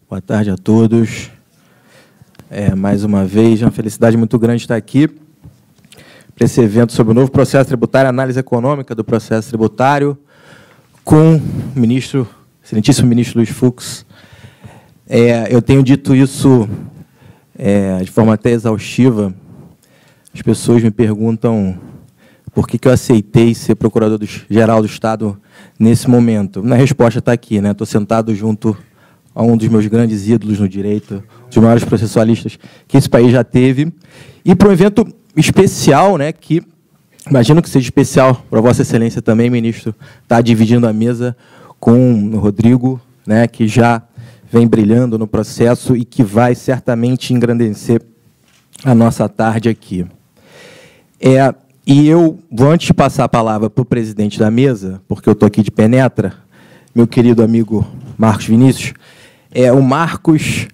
Boa tarde a todos. Mais uma vez, é uma felicidade muito grande estar aqui para esse evento sobre o novo processo tributário, análise econômica do processo tributário, com o ministro, excelentíssimo ministro Luiz Fux. Eu tenho dito isso de forma até exaustiva. As pessoas me perguntam por que eu aceitei ser procurador-geral do Estado nesse momento. A resposta está aqui, né? Estou sentado junto a um dos meus grandes ídolos no direito, dos maiores processualistas que esse país já teve, e para um evento especial, né, que imagino que seja especial para Vossa Excelência também, ministro, está dividindo a mesa com o Rodrigo, né, que já vem brilhando no processo e que vai certamente engrandecer a nossa tarde aqui. E eu vou, antes de passar a palavra para o presidente da mesa, porque eu estou aqui de penetra, meu querido amigo Marcos Vinícius. O Marcos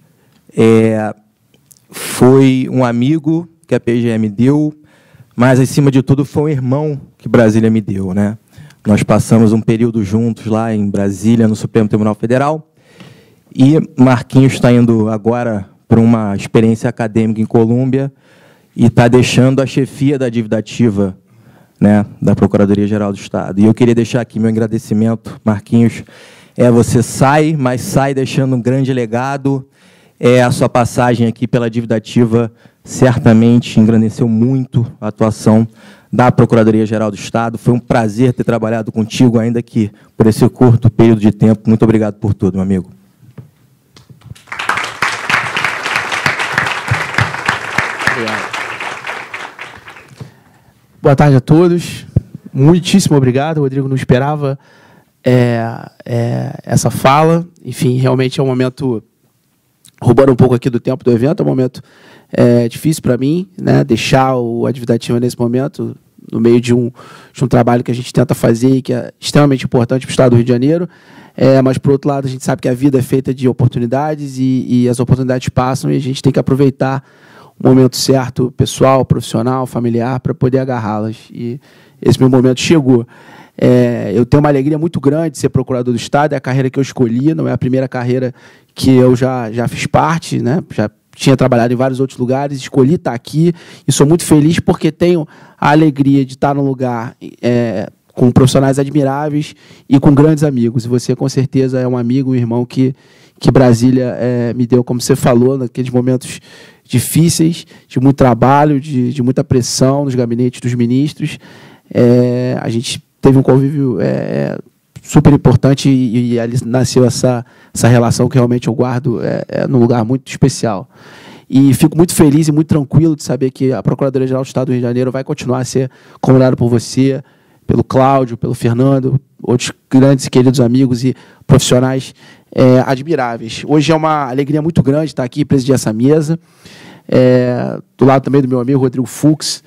foi um amigo que a PGE me deu, mas, acima de tudo, foi um irmão que Brasília me deu, né? Nós passamos um período juntos lá em Brasília, no Supremo Tribunal Federal, e Marquinhos está indo agora para uma experiência acadêmica em Colômbia, e está deixando a chefia da dívida ativa, né, da Procuradoria-Geral do Estado. E eu queria deixar aqui meu agradecimento, Marquinhos. Você sai, mas sai deixando um grande legado. A sua passagem aqui pela dívida ativa certamente engrandeceu muito a atuação da Procuradoria-Geral do Estado. Foi um prazer ter trabalhado contigo, ainda que por esse curto período de tempo. Muito obrigado por tudo, meu amigo. Obrigado. Boa tarde a todos. Muitíssimo obrigado. O Rodrigo não esperava essa fala. Enfim, realmente é um momento, roubando um pouco aqui do tempo do evento, é um momento difícil para mim, né, deixar a dívida ativa nesse momento, no meio de um trabalho que a gente tenta fazer e que é extremamente importante para o Estado do Rio de Janeiro. Mas, por outro lado, a gente sabe que a vida é feita de oportunidades e as oportunidades passam e a gente tem que aproveitar o momento certo, pessoal, profissional, familiar, para poder agarrá-las. E esse meu momento chegou. Eu tenho uma alegria muito grande de ser procurador do Estado, é a carreira que eu escolhi, não é a primeira carreira que eu já fiz parte, né? Já tinha trabalhado em vários outros lugares, escolhi estar aqui e sou muito feliz porque tenho a alegria de estar num lugar com profissionais admiráveis e com grandes amigos. E você, com certeza, é um amigo, um irmão que Brasília me deu, como você falou, naqueles momentos difíceis, de muito trabalho, de muita pressão nos gabinetes dos ministros. A gente teve um convívio super importante e ali nasceu essa relação que realmente eu guardo num lugar muito especial. E fico muito feliz e muito tranquilo de saber que a Procuradoria-Geral do Estado do Rio de Janeiro vai continuar a ser comandada por você, pelo Cláudio, pelo Fernando, outros grandes e queridos amigos e profissionais admiráveis. Hoje é uma alegria muito grande estar aqui e presidir essa mesa, do lado também do meu amigo Rodrigo Fux,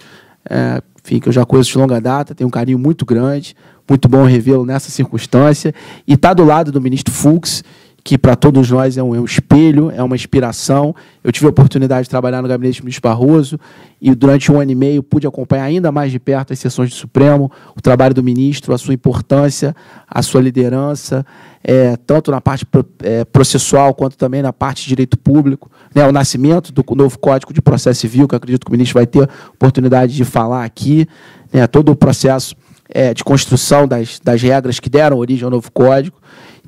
enfim, que eu já conheço de longa data, tenho um carinho muito grande, muito bom revê-lo nessa circunstância, e estar do lado do ministro Fux, que para todos nós é um espelho, é uma inspiração. Eu tive a oportunidade de trabalhar no gabinete do ministro Barroso e durante 1 ano e meio pude acompanhar ainda mais de perto as sessões do Supremo, o trabalho do ministro, a sua importância, a sua liderança, tanto na parte processual quanto também na parte de direito público, né, o nascimento do novo Código de Processo Civil, que eu acredito que o ministro vai ter oportunidade de falar aqui, né, todo o processo de construção das regras que deram origem ao novo Código.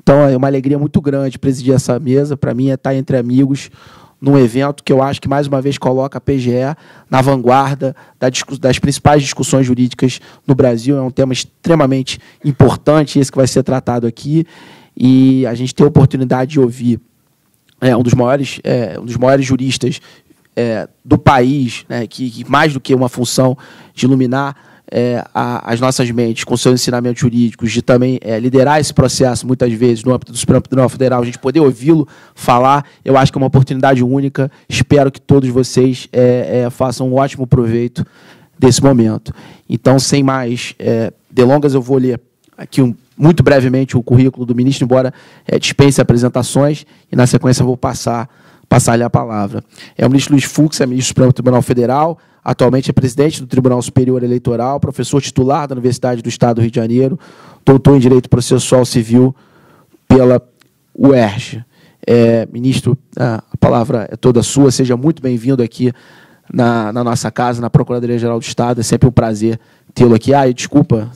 Então, é uma alegria muito grande presidir essa mesa. Para mim, é estar entre amigos num evento que eu acho que, mais uma vez, coloca a PGE na vanguarda das principais discussões jurídicas no Brasil. É um tema extremamente importante, esse que vai ser tratado aqui. E a gente tem a oportunidade de ouvir um dos maiores juristas do país, né, que mais do que uma função de iluminar as nossas mentes com seus ensinamentos jurídicos, de também liderar esse processo, muitas vezes, no âmbito do Supremo Tribunal Federal, a gente poder ouvi-lo falar, eu acho que é uma oportunidade única. Espero que todos vocês façam um ótimo proveito desse momento. Então, sem mais delongas, eu vou ler aqui muito brevemente o currículo do ministro, embora dispense apresentações, e, na sequência, eu vou passar-lhe a palavra. O ministro Luiz Fux, ministro do Supremo Tribunal Federal, atualmente é presidente do Tribunal Superior Eleitoral, professor titular da Universidade do Estado do Rio de Janeiro, doutor em Direito Processual Civil pela UERJ. Ministro, a palavra é toda sua, seja muito bem-vindo aqui na nossa casa, na Procuradoria-Geral do Estado, é sempre um prazer tê-lo aqui. Desculpa,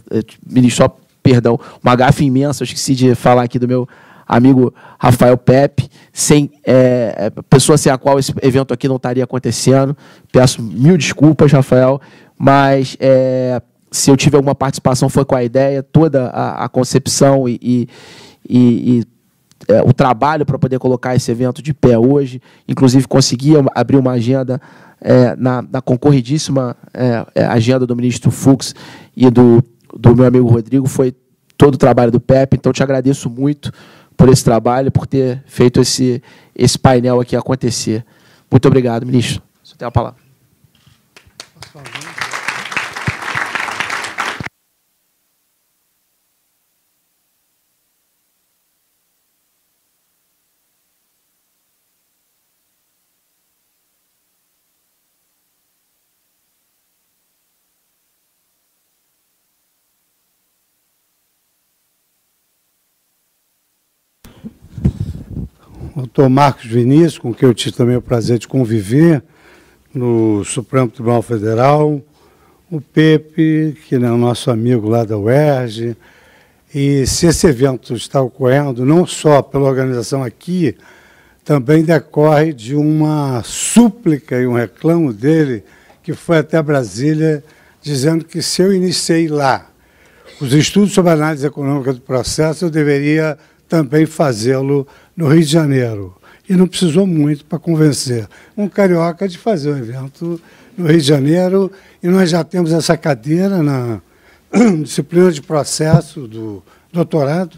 ministro, só perdão, uma gafe imensa, eu esqueci de falar aqui do meu amigo Rafael Pepe, pessoa sem a qual esse evento aqui não estaria acontecendo. Peço mil desculpas, Rafael, mas se eu tive alguma participação foi com a ideia, toda a concepção e o trabalho para poder colocar esse evento de pé hoje. Inclusive, consegui abrir uma agenda na concorridíssima agenda do ministro Fux e do meu amigo Rodrigo. Foi todo o trabalho do Pepe, então te agradeço muito por esse trabalho, por ter feito esse painel aqui acontecer. Muito obrigado, ministro. Você tem a palavra. Doutor Marcos Vinícius, com quem eu tive também o prazer de conviver no Supremo Tribunal Federal, o Pepe, que é o nosso amigo lá da UERJ, e se esse evento está ocorrendo, não só pela organização aqui, também decorre de uma súplica e um reclamo dele, que foi até Brasília, dizendo que se eu iniciei lá os estudos sobre a análise econômica do processo, eu deveria também fazê-lo no Rio de Janeiro. E não precisou muito para convencer um carioca de fazer um evento no Rio de Janeiro, e nós já temos essa cadeira na disciplina de processo do doutorado.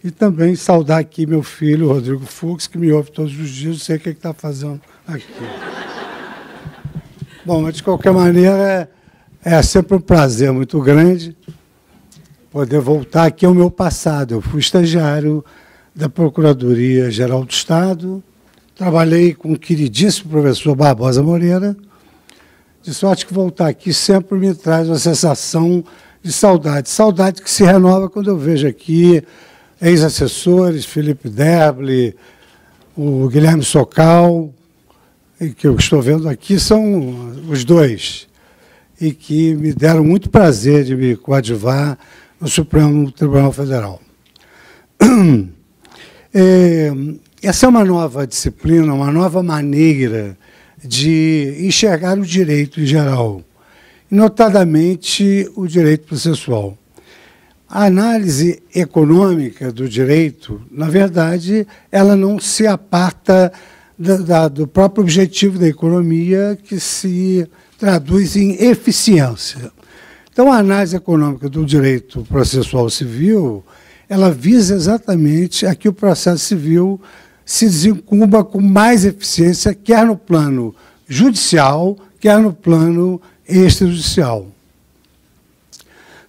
E também saudar aqui meu filho, Rodrigo Fux, que me ouve todos os dias, não sei o que está fazendo aqui. Bom, mas de qualquer maneira, é sempre um prazer muito grande poder voltar aqui ao meu passado. Eu fui estagiário da Procuradoria-Geral do Estado, trabalhei com o queridíssimo professor Barbosa Moreira, de sorte que voltar aqui sempre me traz uma sensação de saudade. Saudade que se renova quando eu vejo aqui ex-assessores, Felipe Derble, o Guilherme Socal, e que eu estou vendo aqui são os dois, e que me deram muito prazer de me coadjuvar no Supremo Tribunal Federal. Essa é uma nova disciplina, uma nova maneira de enxergar o direito em geral, notadamente o direito processual. A análise econômica do direito, na verdade, ela não se aparta do próprio objetivo da economia, que se traduz em eficiência. Então, a análise econômica do direito processual civil, ela visa exatamente a que o processo civil se desencumba com mais eficiência, quer no plano judicial, quer no plano extrajudicial.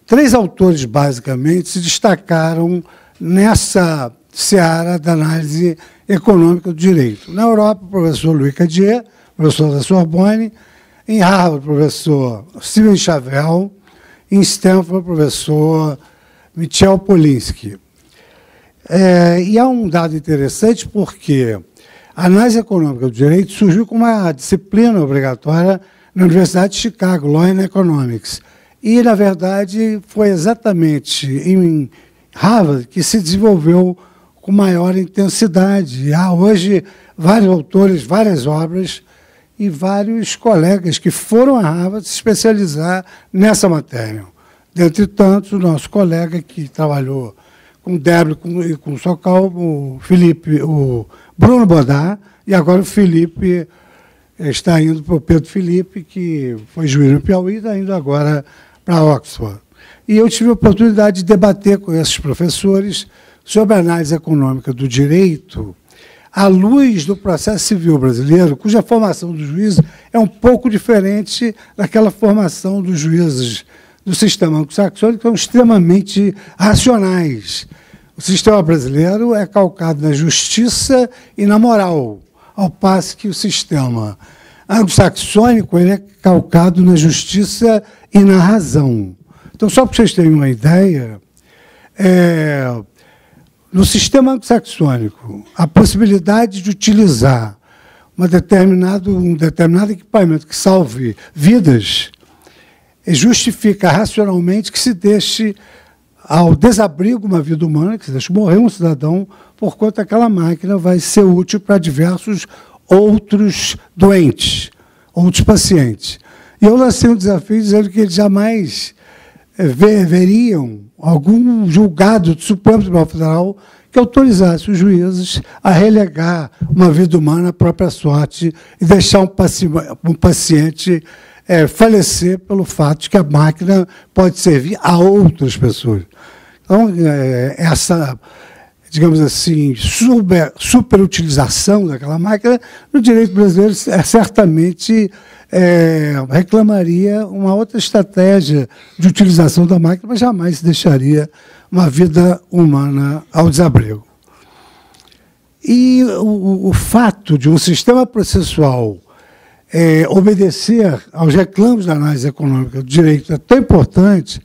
3 autores, basicamente, se destacaram nessa seara da análise econômica do direito. Na Europa, o professor Louis Cadier, professor da Sorbonne; em Harvard, o professor Steven Chavel; em Stanford, o professor Michel Polinsky. E há um dado interessante, porque a análise econômica do direito surgiu como uma disciplina obrigatória na Universidade de Chicago, Law and Economics. E, na verdade, foi exatamente em Harvard que se desenvolveu com maior intensidade. Há hoje vários autores, várias obras e vários colegas que foram a Harvard se especializar nessa matéria. Dentre tantos, o nosso colega que trabalhou com Derble e com Socal, o Bruno Bodar, e agora o Felipe está indo para o Pedro Felipe, que foi juiz no Piauí, e está indo agora para Oxford. E eu tive a oportunidade de debater com esses professores sobre a análise econômica do direito à luz do processo civil brasileiro, cuja formação dos juízes é um pouco diferente daquela formação dos juízes do sistema anglo-saxônico, que são extremamente racionais. O sistema brasileiro é calcado na justiça e na moral, ao passo que o sistema anglo-saxônico ele é calcado na justiça e na razão. Então, só para vocês terem uma ideia, no sistema anglo-saxônico, a possibilidade de utilizar um determinado equipamento que salve vidas justifica racionalmente que se deixe ao desabrigo uma vida humana, que se deixe morrer um cidadão, por conta aquela máquina vai ser útil para diversos outros doentes, outros pacientes. E eu lancei um desafio dizendo que eles jamais veriam algum julgado do Supremo Tribunal Federal que autorizasse os juízes a relegar uma vida humana à própria sorte e deixar um paciente falecer pelo fato de que a máquina pode servir a outras pessoas. Então, essa, digamos assim, superutilização daquela máquina, no direito brasileiro, certamente reclamaria uma outra estratégia de utilização da máquina, mas jamais se deixaria uma vida humana ao desabrigo. E o fato de um sistema processual obedecer aos reclamos da análise econômica do direito é tão importante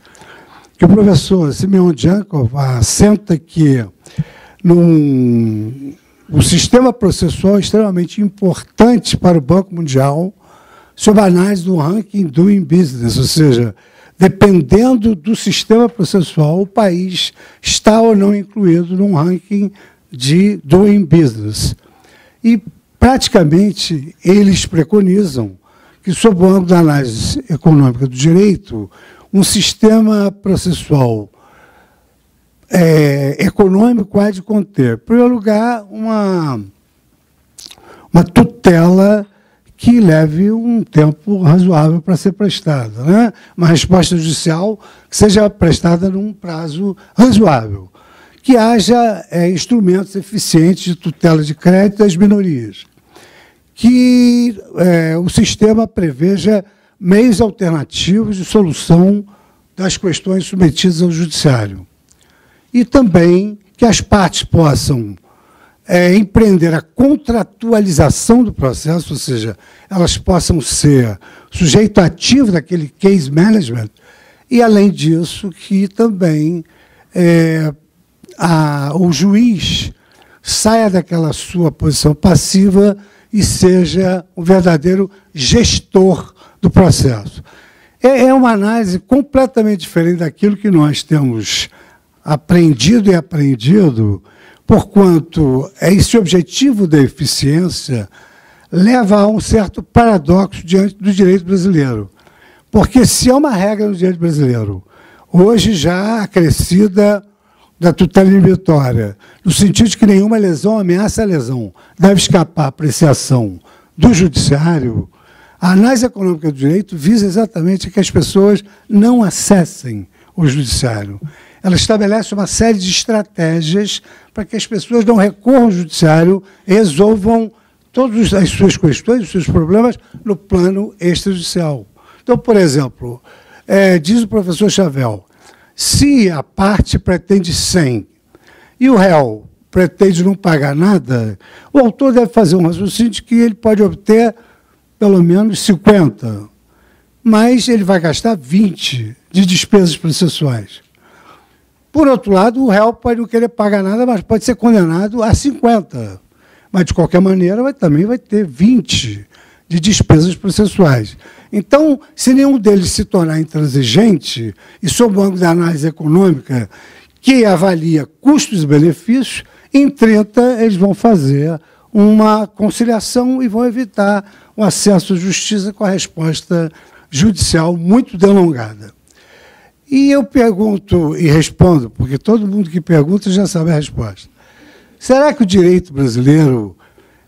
que o professor Simeon Djankov assenta que o sistema processual é extremamente importante para o Banco Mundial sob a análise do ranking Doing Business, ou seja, dependendo do sistema processual, o país está ou não incluído num ranking de Doing Business. E, praticamente, eles preconizam que, sob o ângulo da análise econômica do direito, um sistema processual econômico há de conter, em primeiro lugar, uma tutela que leve um tempo razoável para ser prestada, né? Uma resposta judicial que seja prestada num prazo razoável, que haja instrumentos eficientes de tutela de crédito às minorias, que o sistema preveja meios alternativos de solução das questões submetidas ao judiciário, e também que as partes possam empreender a contratualização do processo, ou seja, elas possam ser sujeito ativo daquele case management, e, além disso, que também o juiz saia daquela sua posição passiva e seja um verdadeiro gestor do processo. É uma análise completamente diferente daquilo que nós temos aprendido e aprendido, porquanto esse objetivo da eficiência leva a um certo paradoxo diante do direito brasileiro. Porque se há uma regra no direito brasileiro, hoje já acrescida da tutela inibitória, no sentido de que nenhuma lesão ameaça a lesão, deve escapar à apreciação do judiciário, a análise econômica do direito visa exatamente que as pessoas não acessem o judiciário. Ela estabelece uma série de estratégias para que as pessoas não recorram ao judiciário e resolvam todas as suas questões, os seus problemas, no plano extrajudicial. Então, por exemplo, diz o professor Chavel, se a parte pretende 100 e o réu pretende não pagar nada, o autor deve fazer um raciocínio de que ele pode obter pelo menos 50, mas ele vai gastar 20 de despesas processuais. Por outro lado, o réu pode não querer pagar nada, mas pode ser condenado a 50. Mas, de qualquer maneira, também vai ter 20 de despesas processuais. Então, se nenhum deles se tornar intransigente, e sob o ângulo da análise econômica, que avalia custos e benefícios, em 30 eles vão fazer uma conciliação e vão evitar o acesso à justiça com a resposta judicial muito delongada. E eu pergunto e respondo, porque todo mundo que pergunta já sabe a resposta. Será que o direito brasileiro,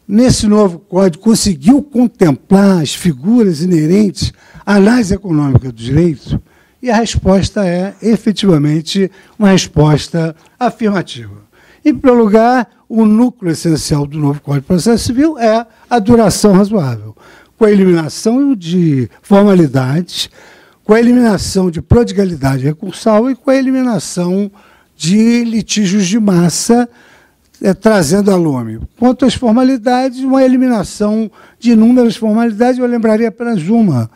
nesse novo código, conseguiu contemplar as figuras inerentes à análise econômica do direito? E a resposta é, efetivamente, uma resposta afirmativa. Em primeiro lugar, o núcleo essencial do novo Código de Processo Civil é a duração razoável, com a eliminação de formalidades, com a eliminação de prodigalidade recursal e com a eliminação de litígios de massa, trazendo a lume. Quanto às formalidades, uma eliminação de inúmeras formalidades, eu lembraria apenas uma,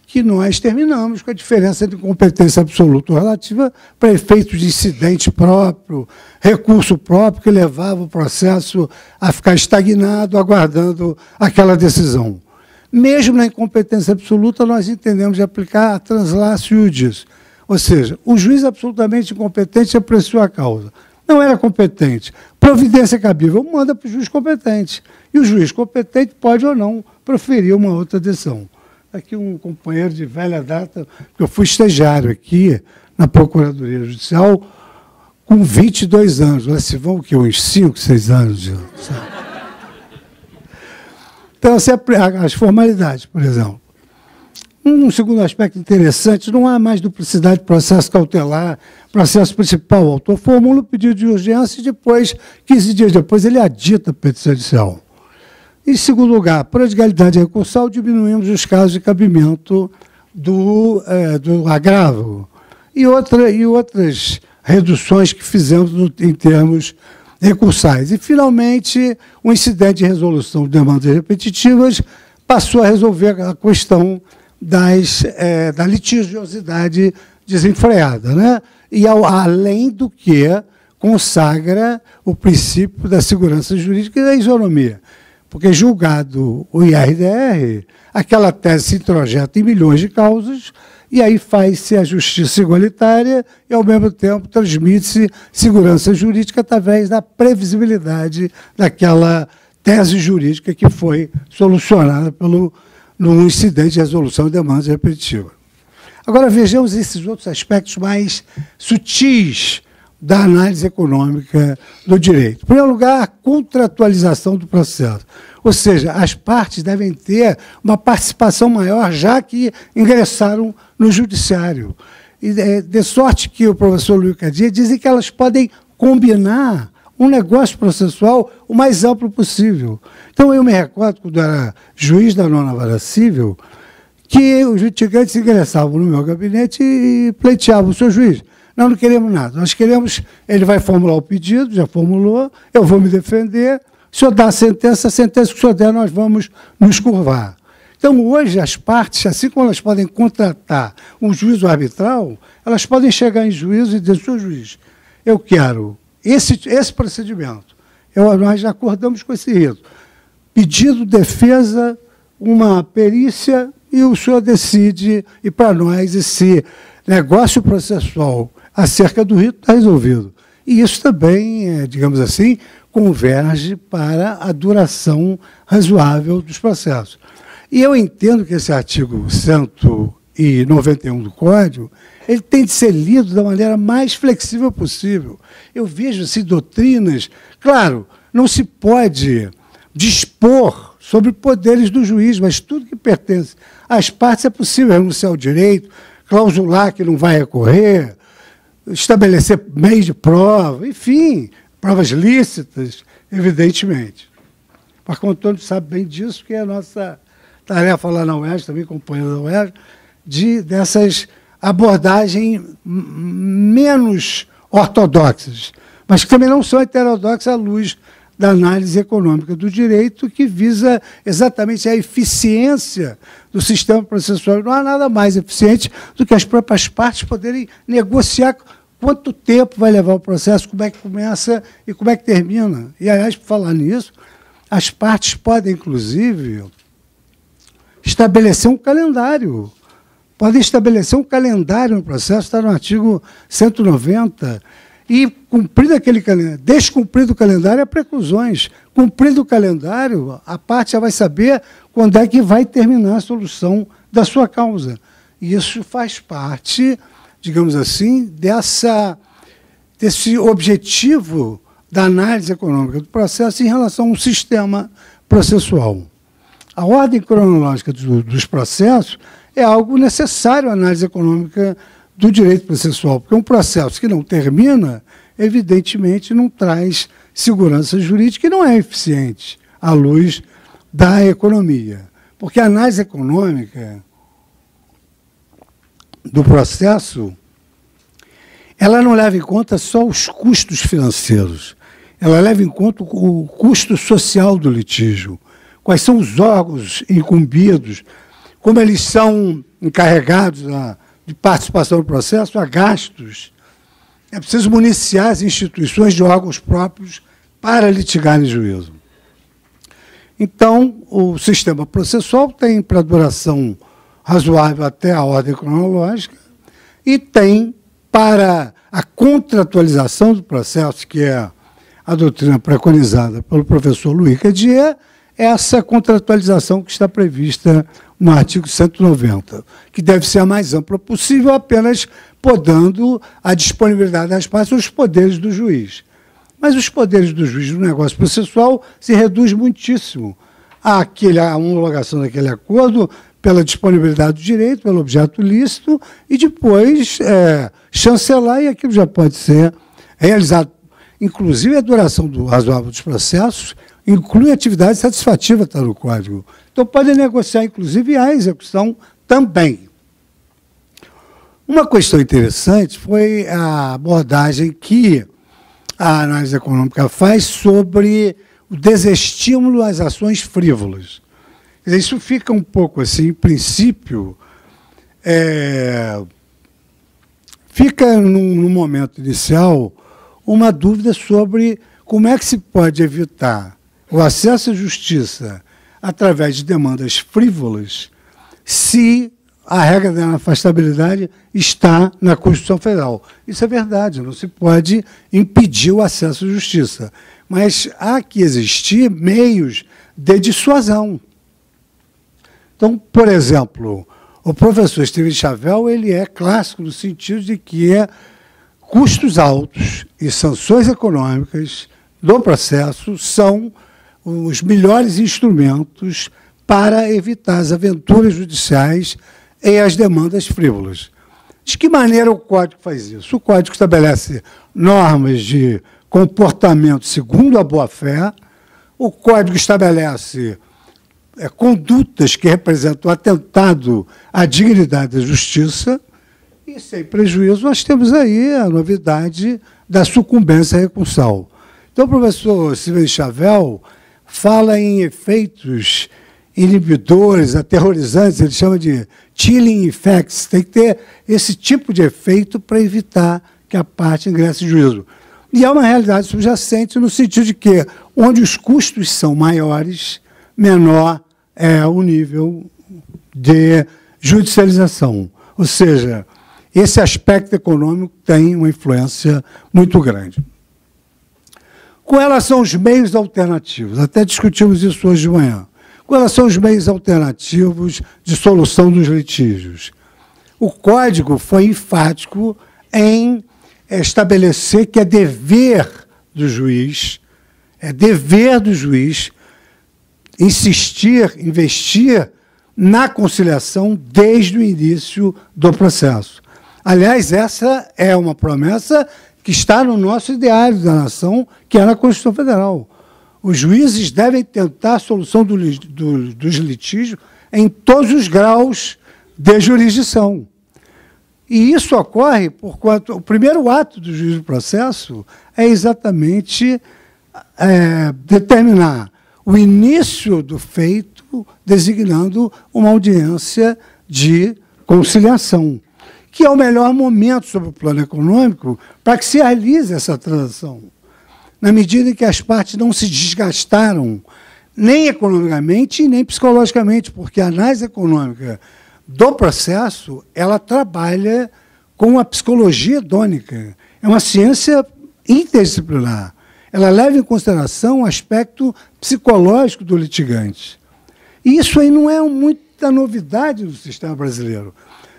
que nós terminamos com a diferença entre competência absoluta ou relativa para efeitos de incidente próprio, recurso próprio que levava o processo a ficar estagnado, aguardando aquela decisão. Mesmo na incompetência absoluta, nós entendemos de aplicar a translatio iudice, ou seja, o juiz absolutamente incompetente apreciou a causa. Não era competente. Providência cabível manda para o juiz competente. E o juiz competente pode ou não proferir uma outra decisão. Aqui um companheiro de velha data, que eu fui estagiário aqui na Procuradoria Judicial com 22 anos. Lá se vão o quê? Uns 5, 6 anos. Sabe? Então, as formalidades, por exemplo. Um segundo aspecto interessante, não há mais duplicidade de processo cautelar, processo principal. O autor formula o pedido de urgência e depois, 15 dias depois, ele adita a petição judicial. Em segundo lugar, prodigalidade recursal, diminuímos os casos de cabimento do agravo. E outras reduções que fizemos em termos recursais. E, finalmente, o incidente de resolução de demandas repetitivas passou a resolver a questão da litigiosidade desenfreada, né? E além do que consagra o princípio da segurança jurídica e da isonomia. Porque julgado o IRDR, aquela tese se introjeta em milhões de causas e aí faz-se a justiça igualitária e, ao mesmo tempo, transmite-se segurança jurídica através da previsibilidade daquela tese jurídica que foi solucionada no incidente de resolução de demandas repetitivas. Agora, vejamos esses outros aspectos mais sutis da análise econômica do direito. Em primeiro lugar, a contratualização do processo. Ou seja, as partes devem ter uma participação maior, já que ingressaram no judiciário. E, de sorte que o professor Luiz Cadia dizem que elas podem combinar um negócio processual o mais amplo possível. Então, eu me recordo, quando era juiz da 9ª Vara Civil, que os litigantes ingressavam no meu gabinete e pleiteavam: senhor juiz, nós não queremos nada, nós queremos, ele vai formular o pedido, já formulou, eu vou me defender, o senhor dá a sentença que o senhor der, nós vamos nos curvar. Então, hoje, as partes, assim como elas podem contratar um juízo arbitral, elas podem chegar em juízo e dizer: senhor juiz, eu quero esse procedimento. Nós já acordamos com esse rito. Pedido, defesa, uma perícia, e o senhor decide, e para nós esse negócio processual acerca do rito está resolvido. E isso também, digamos assim, converge para a duração razoável dos processos. E eu entendo que esse artigo 191 do Código, ele tem de ser lido da maneira mais flexível possível. Eu vejo assim, doutrinas, claro, não se pode dispor sobre poderes do juiz, mas tudo que pertence às partes é possível renunciar ao direito, clausular que não vai recorrer, estabelecer meios de prova, enfim, provas lícitas, evidentemente. O Marco Antônio sabe bem disso, porque é a nossa tarefa lá na UERJ, também companheiro da UERJ, dessas abordagens menos ortodoxas, mas que também não são heterodoxas à luz da análise econômica do direito, que visa exatamente a eficiência do sistema processual. Não há nada mais eficiente do que as próprias partes poderem negociar quanto tempo vai levar o processo, como é que começa e como é que termina. E, aliás, por falar nisso, as partes podem, inclusive, estabelecer um calendário. Podem estabelecer um calendário no processo, está no artigo 190, e cumprido aquele calendário, descumprido o calendário é preclusões. Cumprido o calendário, a parte já vai saber quando é que vai terminar a solução da sua causa. E isso faz parte, digamos assim, desse objetivo da análise econômica do processo em relação a um sistema processual. A ordem cronológica dos processos é algo necessário à análise econômica do direito processual, porque um processo que não termina, evidentemente, não traz segurança jurídica e não é eficiente à luz da economia. Porque a análise econômica do processo, ela não leva em conta só os custos financeiros, ela leva em conta o custo social do litígio, quais são os órgãos incumbidos, como eles são encarregados de participação no processo a gastos. É preciso municiar as instituições de órgãos próprios para litigar em juízo. Então, o sistema processual tem para duração razoável até a ordem cronológica e tem para a contratualização do processo, que é a doutrina preconizada pelo professor Louis Cadier, essa contratualização que está prevista no artigo 190, que deve ser a mais ampla possível, apenas podando a disponibilidade das partes aos poderes do juiz. Mas os poderes do juiz no negócio processual se reduz muitíssimo à homologação daquele acordo pela disponibilidade do direito, pelo objeto lícito, e depois chancelar, e aquilo já pode ser realizado. Inclusive, a duração razoável dos processos inclui atividade satisfativa, está no Código. Então, pode negociar, inclusive, a execução também. Uma questão interessante foi a abordagem que a análise econômica faz sobre o desestímulo às ações frívolas. Quer dizer, isso fica um pouco assim, em princípio, fica no momento inicial uma dúvida sobre como é que se pode evitar o acesso à justiça através de demandas frívolas se a regra da inafastabilidade está na Constituição Federal. Isso é verdade, não se pode impedir o acesso à justiça. Mas há que existir meios de dissuasão. Então, por exemplo, o professor Steven Chavel, ele é clássico no sentido de que custos altos e sanções econômicas do processo são os melhores instrumentos para evitar as aventuras judiciais e as demandas frívolas. De que maneira o Código faz isso? O Código estabelece normas de comportamento segundo a boa-fé, o Código estabelece condutas que representam atentado à dignidade da justiça, e, sem prejuízo, nós temos aí a novidade da sucumbência recursal. Então, o professor Steven Chavel fala em efeitos inibidores, aterrorizantes, ele chama de chilling effects. Tem que ter esse tipo de efeito para evitar que a parte ingresse em juízo. E é uma realidade subjacente no sentido de que, onde os custos são maiores, menor é o nível de judicialização. Ou seja, esse aspecto econômico tem uma influência muito grande. Com relação aos meios alternativos, até discutimos isso hoje de manhã, com relação aos meios alternativos de solução dos litígios, o Código foi enfático em estabelecer que é dever do juiz insistir, investir na conciliação desde o início do processo. Aliás, essa é uma promessa que está no nosso ideário da nação, que é na Constituição Federal. Os juízes devem tentar a solução dos litígios em todos os graus de jurisdição. E isso ocorre porquanto o primeiro ato do juiz do processo é exatamente determinar o início do feito, designando uma audiência de conciliação, que é o melhor momento sob o plano econômico para que se realize essa transação. Na medida em que as partes não se desgastaram, nem economicamente, nem psicologicamente, porque a análise econômica do processo, ela trabalha com a psicologia hedônica. É uma ciência interdisciplinar. Ela leva em consideração o aspecto psicológico do litigante. E isso aí não é muita novidade no sistema brasileiro.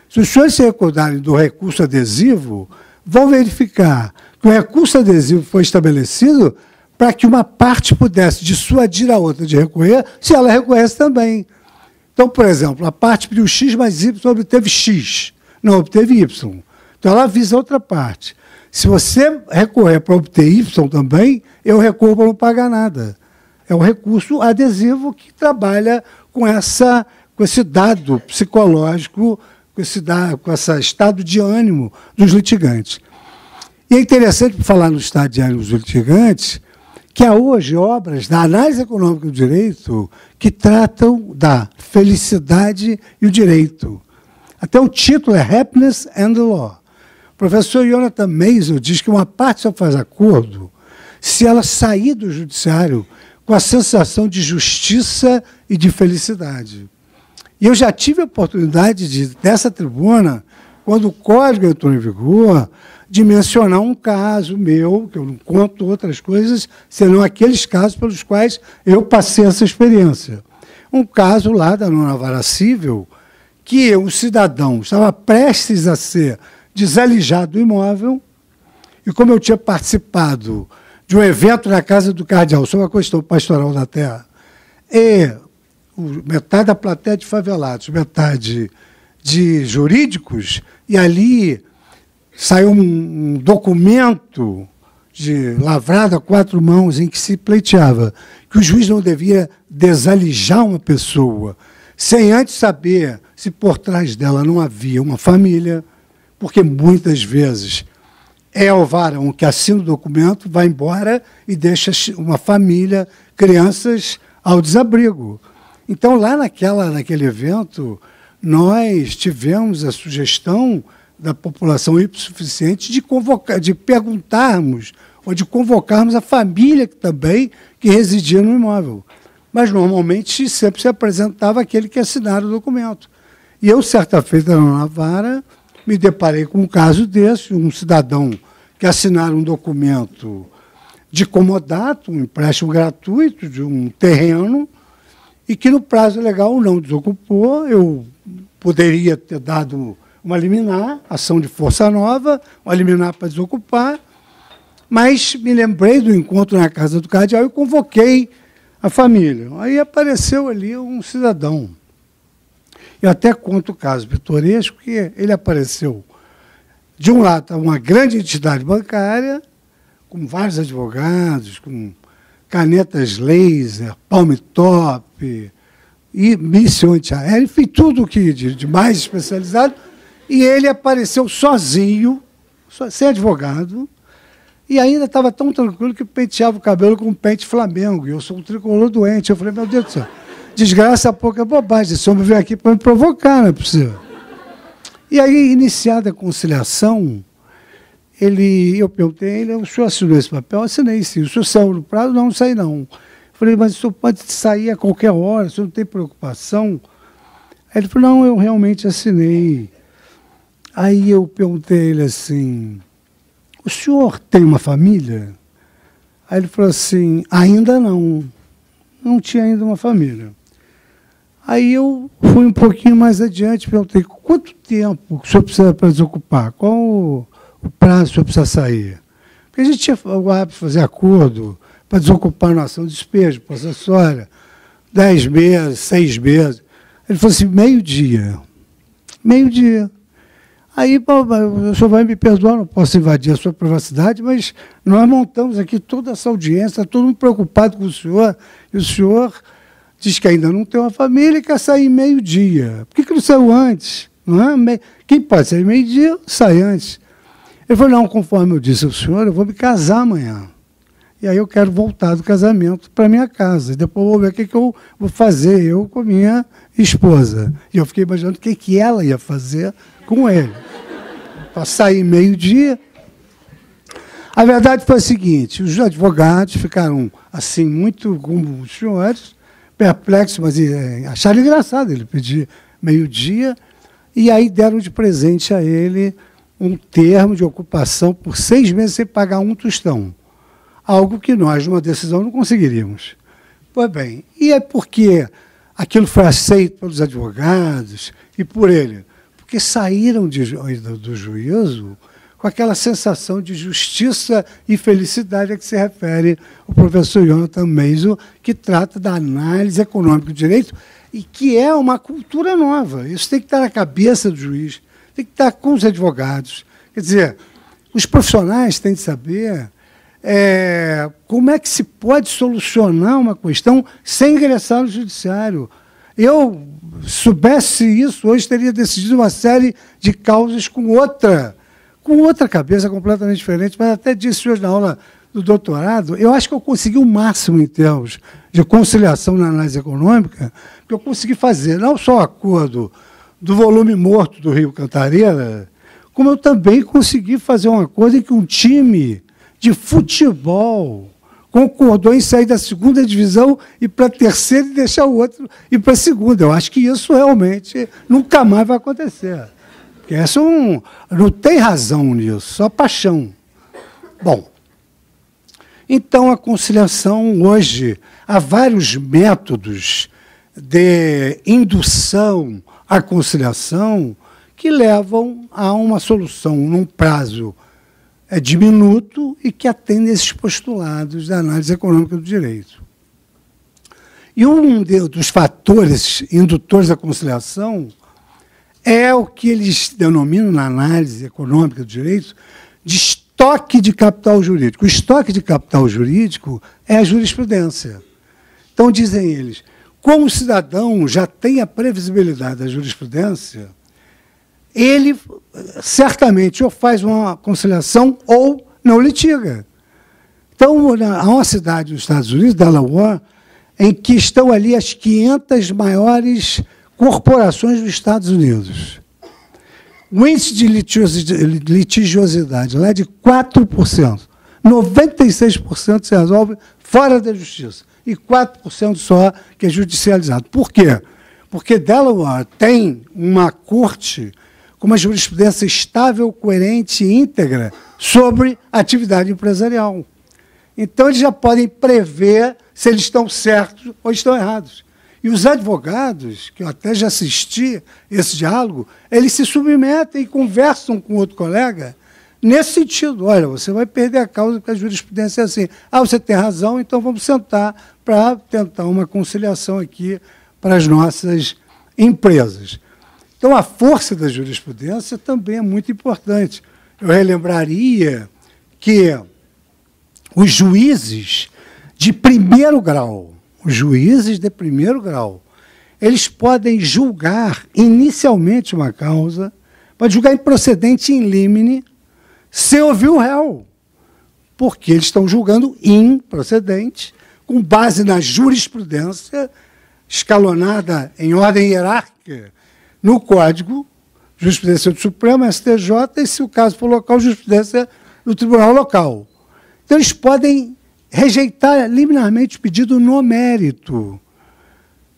Se os senhores se recordarem do recurso adesivo, vão verificar que o recurso adesivo foi estabelecido para que uma parte pudesse dissuadir a outra de recorrer, se ela recorresse também. Então, por exemplo, a parte pediu X mais Y, obteve X, não obteve Y. Então, ela avisa a outra parte. Se você recorrer para obter Y também, eu recorro para não pagar nada. É um recurso adesivo que trabalha com esse dado psicológico, com esse estado de ânimo dos litigantes. E é interessante falar no estado de ânimo dos litigantes que há hoje obras da análise econômica do direito que tratam da felicidade e o direito. Até o título é Happiness and the Law. O professor Jonathan Meisel diz que uma parte só faz acordo se ela sair do judiciário com a sensação de justiça e de felicidade. E eu já tive a oportunidade dessa tribuna, quando o Código entrou em vigor, de mencionar um caso meu, que eu não conto outras coisas, senão aqueles casos pelos quais eu passei essa experiência. Um caso lá da nona vara civil, que um cidadão estava prestes a ser desalijado do imóvel, e como eu tinha participado de um evento na Casa do Cardeal sobre a questão pastoral da terra, e metade da plateia de favelados, metade de jurídicos, e ali saiu um documento lavrado a 4 mãos em que se pleiteava que o juiz não devia desalijar uma pessoa sem antes saber se por trás dela não havia uma família, porque muitas vezes é o varão que assina o documento, vai embora e deixa uma família, crianças ao desabrigo. Então, lá naquele evento, nós tivemos a sugestão da população hipossuficiente de perguntarmos ou de convocarmos a família também que residia no imóvel. Mas, normalmente, sempre se apresentava aquele que assinara o documento. E eu, certa feita, na vara, me deparei com um caso desse, um cidadão que assinara um documento de comodato, um empréstimo gratuito de um terreno, e que no prazo legal não desocupou. Eu poderia ter dado uma liminar, ação de força nova, uma liminar para desocupar, mas me lembrei do encontro na Casa do Cardeal e convoquei a família. Aí apareceu ali um cidadão. Eu até conto o caso pitoresco, que ele apareceu, de um lado, uma grande entidade bancária, com vários advogados, com canetas laser, palm top, e míssil antiaéreo, enfim, tudo que de mais especializado, e ele apareceu sozinho, sem advogado, e ainda estava tão tranquilo que penteava o cabelo com um pente Flamengo, e eu sou um tricolor doente. Eu falei, meu Deus do céu, desgraça pouca bobagem, esse homem veio aqui para me provocar, não é possível. E aí, iniciada a conciliação, eu perguntei a ele, o senhor assinou esse papel? Eu assinei, sim. O senhor saiu no prazo? Não saí, não. Eu falei, mas o senhor pode sair a qualquer hora, o senhor não tem preocupação? Aí ele falou, não, eu realmente assinei. Aí eu perguntei a ele assim, o senhor tem uma família? Aí ele falou assim, ainda não. Não tinha ainda uma família. Aí eu fui um pouquinho mais adiante, perguntei, quanto tempo o senhor precisa para desocupar? Qual o prazo que o senhor precisa sair? Porque a gente tinha o hábito de fazer acordo para desocupar a ação de despejo, possessória, 10 meses, 6 meses. Ele falou assim, meio-dia. Meio-dia. Aí, o senhor vai me perdoar, não posso invadir a sua privacidade, mas nós montamos aqui toda essa audiência, todo mundo preocupado com o senhor, e o senhor diz que ainda não tem uma família e quer sair meio-dia. Por que não saiu antes? Não é? Quem pode sair meio-dia, sai antes. Ele falou, não, conforme eu disse ao senhor, eu vou me casar amanhã. E aí eu quero voltar do casamento para minha casa. E depois eu vou ver o que eu vou fazer, eu com a minha esposa. E eu fiquei imaginando o que ela ia fazer com ele. Para sair meio-dia. A verdade foi a seguinte, os advogados ficaram assim, muito como os senhores, perplexos, mas acharam engraçado ele pedir meio-dia, e aí deram de presente a ele um termo de ocupação por 6 meses sem pagar um tostão. Algo que nós, numa decisão, não conseguiríamos. Pois bem, e é porque aquilo foi aceito pelos advogados e por ele? Porque saíram do juízo com aquela sensação de justiça e felicidade a que se refere o professor Jonathan Meisel, que trata da análise econômica do direito e que é uma cultura nova. Isso tem que estar na cabeça do juiz, tem que estar com os advogados. Quer dizer, os profissionais têm de saber como é que se pode solucionar uma questão sem ingressar no judiciário. Eu, soubesse isso, hoje teria decidido uma série de causas com outra cabeça completamente diferente, mas até disse hoje na aula do doutorado, eu acho que eu consegui o máximo em termos de conciliação na análise econômica, que eu consegui fazer não só o acordo do volume morto do Rio Cantareira, como eu também consegui fazer uma coisa em que um time de futebol concordou em sair da segunda divisão e para a terceira e deixar o outro ir para a segunda. Eu acho que isso realmente nunca mais vai acontecer. Porque essa não tem razão nisso, só paixão. Bom, então a conciliação hoje, há vários métodos de indução à conciliação que levam a uma solução num prazo diminuto e que atende esses postulados da análise econômica do direito. E um dos fatores indutores da conciliação é o que eles denominam na análise econômica do direito de estoque de capital jurídico. O estoque de capital jurídico é a jurisprudência. Então, dizem eles, como o cidadão já tem a previsibilidade da jurisprudência, ele certamente ou faz uma conciliação ou não litiga. Então, há uma cidade dos Estados Unidos, Delaware, em que estão ali as 500 maiores corporações dos Estados Unidos. O índice de litigiosidade lá é de 4%. 96% se resolve fora da justiça. E 4% só que é judicializado. Por quê? Porque Delaware tem uma corte com uma jurisprudência estável, coerente e íntegra sobre a atividade empresarial. Então, eles já podem prever se eles estão certos ou estão errados. E os advogados, que eu até já assisti esse diálogo, eles se submetem e conversam com outro colega nesse sentido. Olha, você vai perder a causa porque a jurisprudência é assim. Ah, você tem razão, então vamos sentar para tentar uma conciliação aqui para as nossas empresas. Então, a força da jurisprudência também é muito importante. Eu relembraria que os juízes de primeiro grau, eles podem julgar inicialmente uma causa, pode julgar improcedente in limine, sem ouvir o réu, porque eles estão julgando improcedente, com base na jurisprudência escalonada em ordem hierárquica, no Código, jurisprudência do Supremo, STJ, e, se o caso for local, jurisprudência do Tribunal Local. Então, eles podem rejeitar liminarmente o pedido no mérito,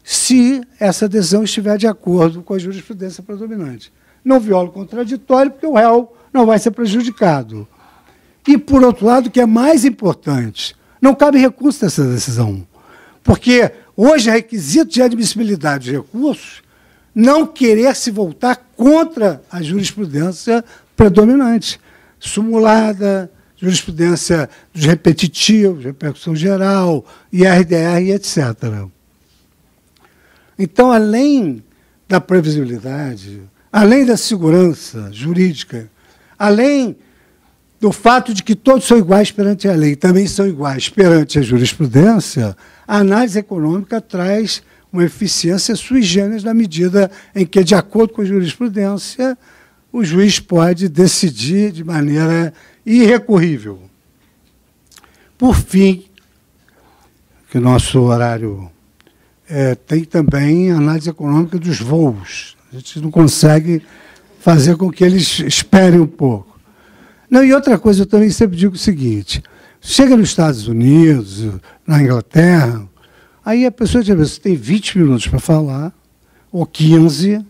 se essa adesão estiver de acordo com a jurisprudência predominante. Não viola o contraditório, porque o réu não vai ser prejudicado. E, por outro lado, o que é mais importante, não cabe recurso dessa decisão, porque hoje é requisito de admissibilidade de recursos não querer se voltar contra a jurisprudência predominante, sumulada, jurisprudência dos repetitivos, repercussão geral, IRDR, etc. Então, além da previsibilidade, além da segurança jurídica, além do fato de que todos são iguais perante a lei, também são iguais perante a jurisprudência, a análise econômica traz uma eficiência sui generis na medida em que, de acordo com a jurisprudência, o juiz pode decidir de maneira irrecorrível. Por fim, que o nosso horário tem também a análise econômica dos voos. A gente não consegue fazer com que eles esperem um pouco. Não, e outra coisa, eu também sempre digo o seguinte, chega nos Estados Unidos, na Inglaterra, aí a pessoa você tem 20 minutos para falar, ou 15,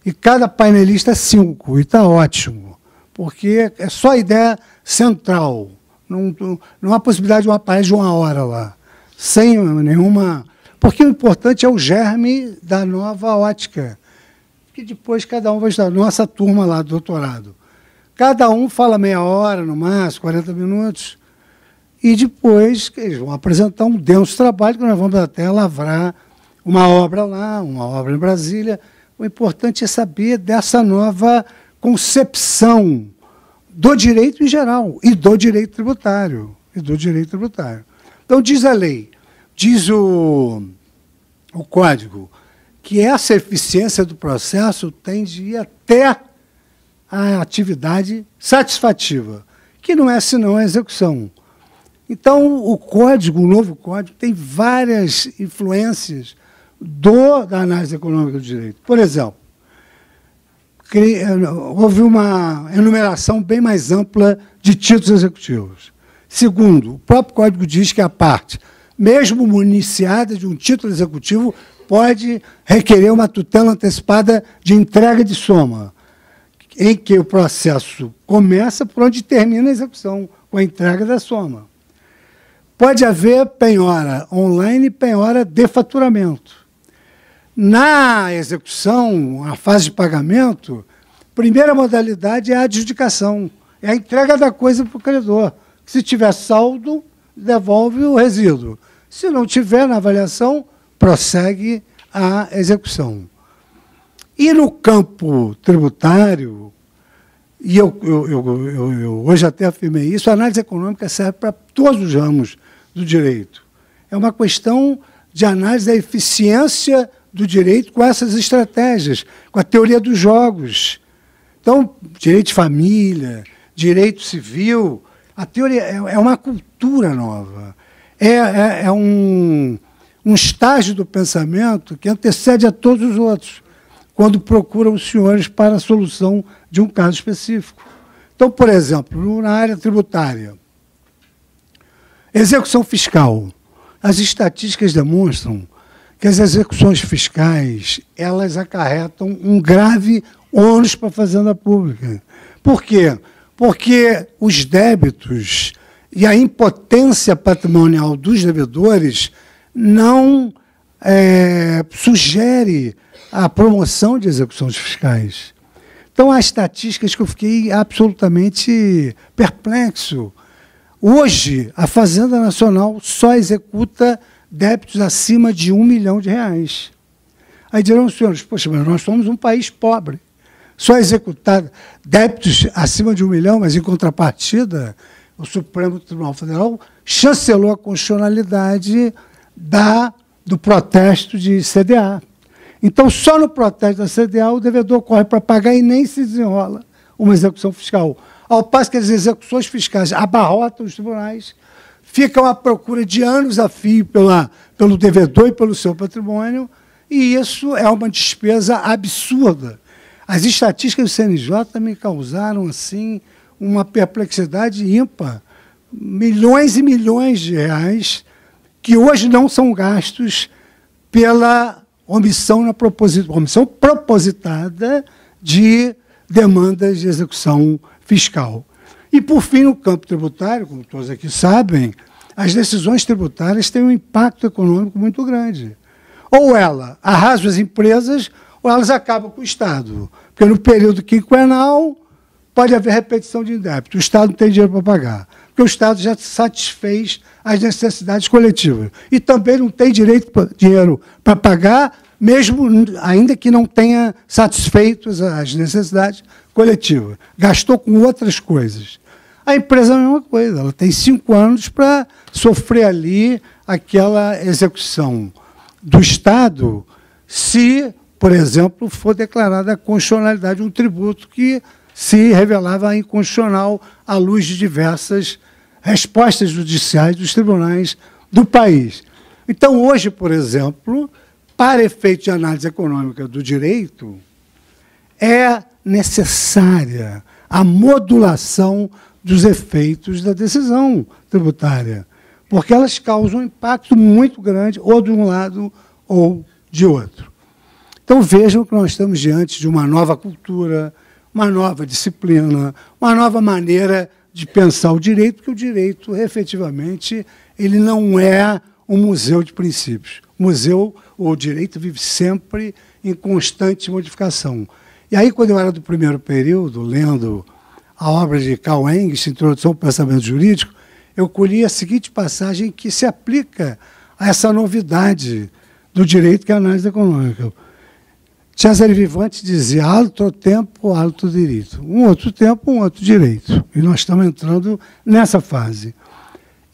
e cada painelista é 5, e está ótimo, porque é só a ideia central, não há possibilidade de uma palestra de 1 hora lá, sem nenhuma... Porque o importante é o germe da nova ótica, que depois cada um vai estar, nossa turma lá do doutorado, cada um fala meia hora, no máximo, 40 minutos, e depois eles vão apresentar um denso trabalho que nós vamos até lavrar uma obra lá, uma obra em Brasília. O importante é saber dessa nova concepção do direito em geral e do direito tributário. Então, diz a lei, diz o Código, que essa eficiência do processo tem de ir até a atividade satisfativa, que não é senão a execução. Então, o novo código, tem várias influências da análise econômica do direito. Por exemplo, houve uma enumeração bem mais ampla de títulos executivos. Segundo, o próprio Código diz que a parte, mesmo municiada de um título executivo, pode requerer uma tutela antecipada de entrega de soma, em que o processo começa por onde termina a execução, com a entrega da soma. Pode haver penhora online e penhora de faturamento. Na execução, a fase de pagamento, a primeira modalidade é a adjudicação, é a entrega da coisa para o credor. Se tiver saldo, devolve o resíduo. Se não tiver na avaliação, prossegue a execução. E no campo tributário, e eu hoje até afirmei isso, a análise econômica serve para todos os ramos do direito. É uma questão de análise da eficiência do direito com essas estratégias, com a teoria dos jogos. Então, direito de família, direito civil, a teoria é uma cultura nova. É um estágio do pensamento que antecede a todos os outros, quando procuram os senhores para a solução de um caso específico. Então, por exemplo, na área tributária, execução fiscal. As estatísticas demonstram que as execuções fiscais, elas acarretam um grave ônus para a fazenda pública. Por quê? Porque os débitos e a impotência patrimonial dos devedores não sugere a promoção de execuções fiscais. Então, há estatísticas que eu fiquei absolutamente perplexo. Hoje, a Fazenda Nacional só executa débitos acima de R$1 milhão. Aí dirão os senhores, poxa, mas nós somos um país pobre. Só executar débitos acima de R$1 milhão, mas, em contrapartida, o Supremo Tribunal Federal chancelou a constitucionalidade do protesto de CDA. Então, só no protesto da CDA, o devedor corre para pagar e nem se desenrola uma execução fiscal. Ao passo que as execuções fiscais abarrotam os tribunais, ficam à procura de anos a fio pelo devedor e pelo seu patrimônio, e isso é uma despesa absurda. As estatísticas do CNJ me causaram, assim, uma perplexidade ímpar. Milhões e milhões de reais que hoje não são gastos pela omissão propositada de demandas de execução fiscal. E, por fim, no campo tributário, como todos aqui sabem, as decisões tributárias têm um impacto econômico muito grande. Ou ela arrasa as empresas, ou elas acabam com o Estado. Porque no período quinquenal pode haver repetição de débito. O Estado não tem dinheiro para pagar. Porque o Estado já satisfez as necessidades coletivas. E também não tem dinheiro para pagar, mesmo ainda que não tenha satisfeito as necessidades coletivas. Gastou com outras coisas. A empresa é a mesma coisa. Ela tem 5 anos para sofrer ali aquela execução do Estado, se, por exemplo, for declarada a constitucionalidade de um tributo que se revelava inconstitucional à luz de diversas respostas judiciais dos tribunais do país. Então, hoje, por exemplo, para efeito de análise econômica do direito, é necessária a modulação dos efeitos da decisão tributária, porque elas causam um impacto muito grande, ou de um lado ou de outro. Então, vejam que nós estamos diante de uma nova cultura, uma nova disciplina, uma nova maneira de pensar o direito, porque o direito, efetivamente, ele não é um museu de princípios. O museu, ou o direito, vive sempre em constante modificação. E aí, quando eu era do primeiro período, lendo a obra de Carl Engels, Introdução ao Pensamento Jurídico, eu colhi a seguinte passagem que se aplica a essa novidade do direito, que é a análise econômica. Cesare Vivante dizia, altro tempo, altro direito. Um outro tempo, um outro direito. E nós estamos entrando nessa fase.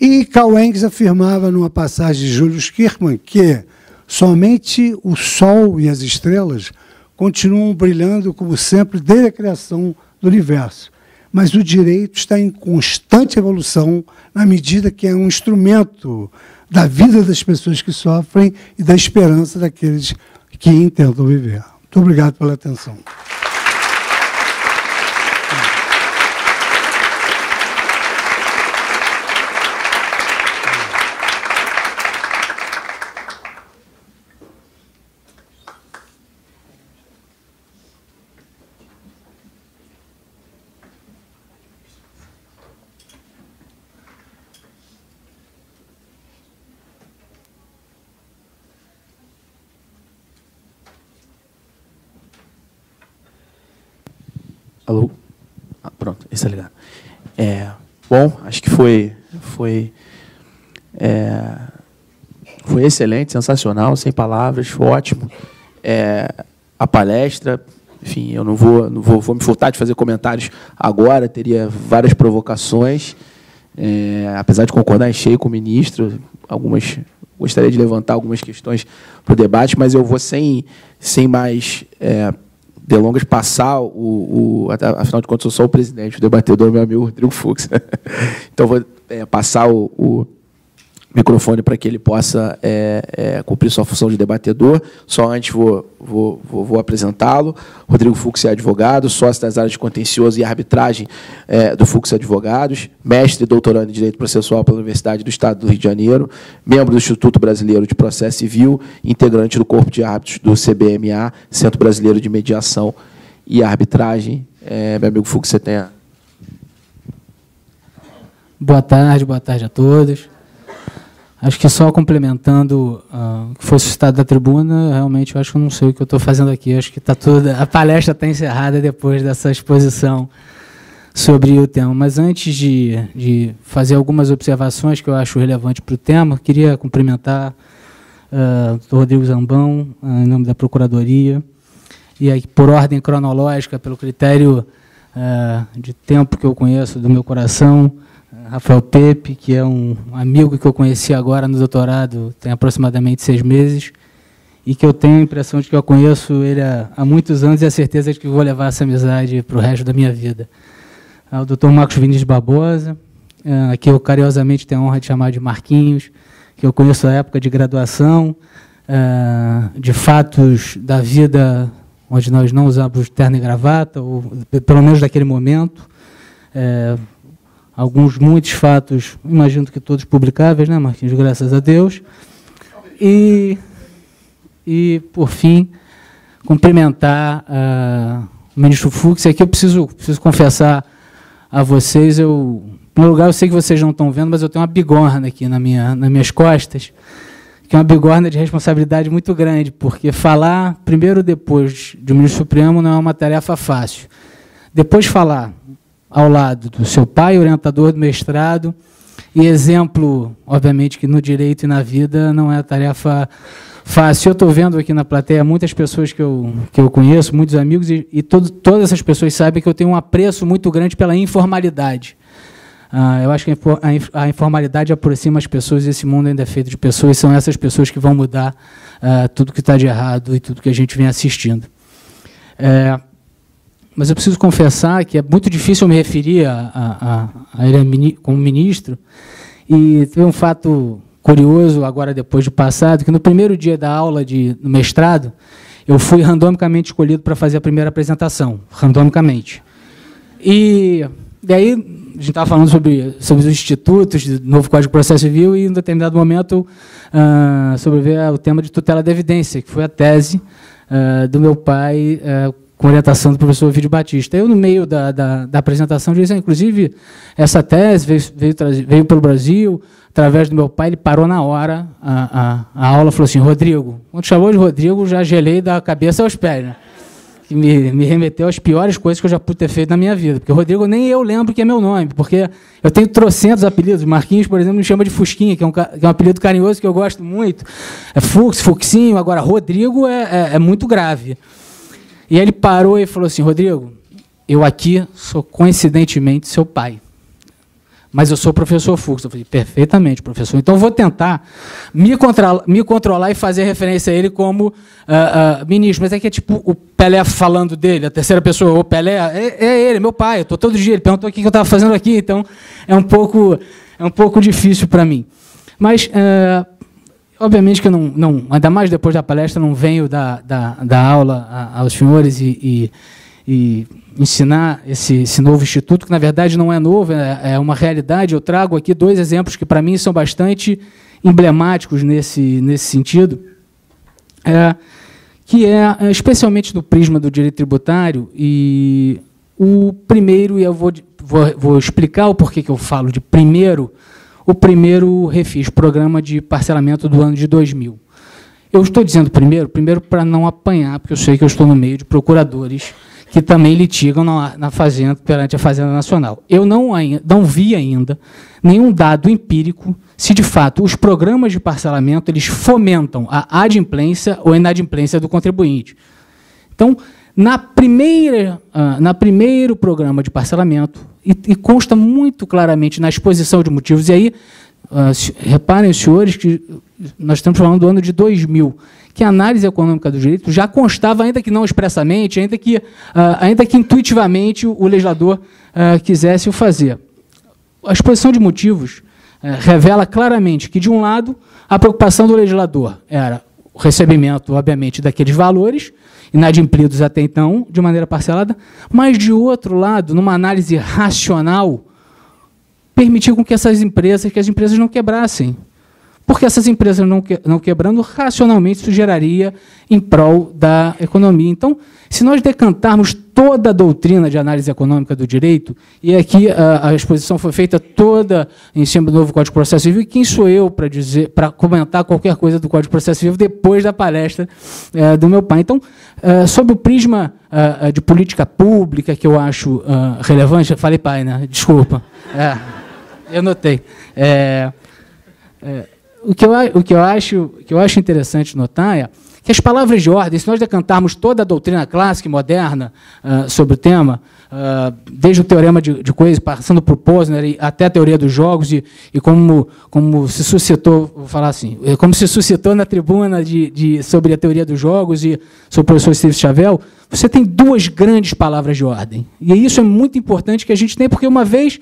E Carl Engels afirmava numa passagem de Julius Kirchmann que somente o Sol e as estrelas continuam brilhando como sempre desde a criação do universo. Mas o direito está em constante evolução na medida que é um instrumento da vida das pessoas que sofrem e da esperança daqueles que intentam viver. Muito obrigado pela atenção. Alô? Pronto, esse é ligado. Bom, acho que foi excelente, sensacional, sem palavras, foi ótimo. A palestra, enfim, eu não vou me furtar de fazer comentários agora, teria várias provocações, apesar de concordar em cheio com o ministro, gostaria de levantar algumas questões para o debate, mas eu vou, sem mais delongas, passar afinal de contas, eu sou só o presidente, o debatedor, meu amigo Rodrigo Fux. Então, vou passar o microfone para que ele possa cumprir sua função de debatedor. Só antes vou apresentá-lo. Rodrigo Fux é advogado, sócio das áreas de contencioso e arbitragem do Fux Advogados, mestre e doutorando em Direito Processual pela Universidade do Estado do Rio de Janeiro, membro do Instituto Brasileiro de Processo Civil, integrante do Corpo de Árbitros do CBMA, Centro Brasileiro de Mediação e Arbitragem. Meu amigo Fux, você tem a... Boa tarde a todos. Acho que só complementando o que foi suscitado da tribuna, realmente eu acho que eu não sei o que eu estou fazendo aqui. Acho que a palestra está encerrada depois dessa exposição sobre o tema. Mas antes de fazer algumas observações que eu acho relevantes para o tema, queria cumprimentar o Rodrigo Zambão, em nome da Procuradoria, e aí, por ordem cronológica, pelo critério de tempo que eu conheço do meu coração, Rafael Pepe, que é um amigo que eu conheci agora no doutorado, tem aproximadamente 6 meses, e que eu tenho a impressão de que eu conheço ele há muitos anos e a certeza de que vou levar essa amizade para o resto da minha vida. O Dr. Marcos Vinícius Barbosa, que eu carinhosamente tenho a honra de chamar de Marquinhos, que eu conheço da época de graduação, de fatos da vida onde nós não usávamos terno e gravata, ou pelo menos daquele momento, muitos fatos, imagino que todos publicáveis, né, Marquinhos? Graças a Deus. E por fim, cumprimentar o ministro Fux. Aqui eu preciso confessar a vocês, em primeiro lugar, eu sei que vocês não estão vendo, mas eu tenho uma bigorna aqui nas minhas costas, que é uma bigorna de responsabilidade muito grande, porque falar primeiro depois de um ministro supremo não é uma tarefa fácil. Depois falar ao lado do seu pai, orientador do mestrado, e exemplo, obviamente, que no direito e na vida não é tarefa fácil. Eu estou vendo aqui na plateia muitas pessoas que eu conheço, muitos amigos, e todas essas pessoas sabem que eu tenho um apreço muito grande pela informalidade. Eu acho que a informalidade aproxima as pessoas, e esse mundo ainda é feito de pessoas, são essas pessoas que vão mudar tudo que está de errado e tudo que a gente vem assistindo. Mas eu preciso confessar que é muito difícil eu me referir a ele como ministro, e teve um fato curioso, agora depois de passado, que no primeiro dia da aula no mestrado, eu fui randomicamente escolhido para fazer a primeira apresentação, randomicamente. E daí a gente estava falando sobre os institutos do novo Código de Processo Civil, e em um determinado momento sobreveio o tema de tutela da evidência, que foi a tese do meu pai, com orientação do professor Ovidio Batista. Eu, no meio da apresentação, disse, inclusive, essa tese veio pelo Brasil, através do meu pai, ele parou na hora, a aula, falou assim, Rodrigo. Quando chamou de Rodrigo, já gelei da cabeça aos pés, né? Que me remeteu às piores coisas que eu já pude ter feito na minha vida. Porque Rodrigo, nem eu lembro que é meu nome, porque eu tenho trocentos apelidos. Marquinhos, por exemplo, me chama de Fusquinha, que é um apelido carinhoso que eu gosto muito. É Fux, Fuxinho. Agora, Rodrigo é muito grave. E aí ele parou e falou assim, Rodrigo, eu aqui sou coincidentemente seu pai, mas eu sou o professor Fux. Eu falei, perfeitamente, professor. Então, eu vou tentar me controlar e fazer referência a ele como ministro. Mas é que é tipo o Pelé falando dele, a terceira pessoa, o Pelé, é ele, meu pai, eu estou todo dia, ele perguntou o que eu estava fazendo aqui, então é um pouco difícil para mim. Mas... obviamente que eu não, ainda mais depois da palestra, não venho da aula aos senhores e ensinar esse novo instituto, que na verdade não é novo, é uma realidade. Eu trago aqui 2 exemplos que para mim são bastante emblemáticos nesse sentido, que é especialmente no prisma do direito tributário, e o primeiro, e eu vou explicar o porquê que eu falo de primeiro. O primeiro refis, programa de parcelamento do ano de 2000. Eu estou dizendo primeiro para não apanhar, porque eu sei que eu estou no meio de procuradores que também litigam na Fazenda, perante a Fazenda Nacional. Eu não vi ainda nenhum dado empírico se, de fato, os programas de parcelamento eles fomentam a adimplência ou a inadimplência do contribuinte. Então, na primeiro programa de parcelamento, e consta muito claramente na exposição de motivos, e aí, reparem, senhores, que nós estamos falando do ano de 2000, que a análise econômica do direito já constava, ainda que não expressamente, ainda que intuitivamente o legislador quisesse o fazer. A exposição de motivos revela claramente que, de um lado, a preocupação do legislador era o recebimento, obviamente, daqueles valores, inadimplidos até então, de maneira parcelada, mas, de outro lado, numa análise racional, permitir com que as empresas não quebrassem. Porque essas empresas não quebrando, racionalmente, isso geraria em prol da economia. Então, se nós decantarmos toda a doutrina de análise econômica do direito, e aqui a exposição foi feita toda em cima do novo Código de Processo Civil, e quem sou eu para comentar qualquer coisa do Código de Processo Civil depois da palestra do meu pai? Então, sob o prisma de política pública, que eu acho relevante, eu falei pai, né? Desculpa. Eu notei. O que eu acho interessante notar é que as palavras de ordem, se nós decantarmos toda a doutrina clássica e moderna sobre o tema, desde o teorema de Coase, passando por Posner até a teoria dos jogos, e como se suscitou, vou falar assim, como se suscitou na tribuna sobre a teoria dos jogos e sobre o professor Steve Chavel, você tem duas grandes palavras de ordem. E isso é muito importante que a gente tenha, porque uma vez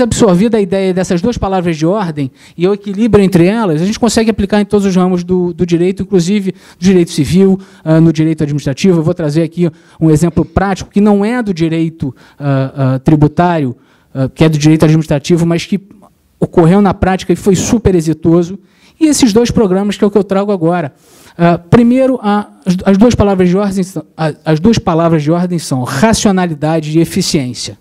absorvida a ideia dessas duas palavras de ordem e o equilíbrio entre elas, a gente consegue aplicar em todos os ramos do direito, inclusive do direito civil, no direito administrativo. Eu vou trazer aqui um exemplo prático, que não é do direito tributário, que é do direito administrativo, mas que ocorreu na prática e foi super exitoso. E esses dois programas, que é o que eu trago agora. Primeiro, as duas palavras de ordem são racionalidade e eficiência.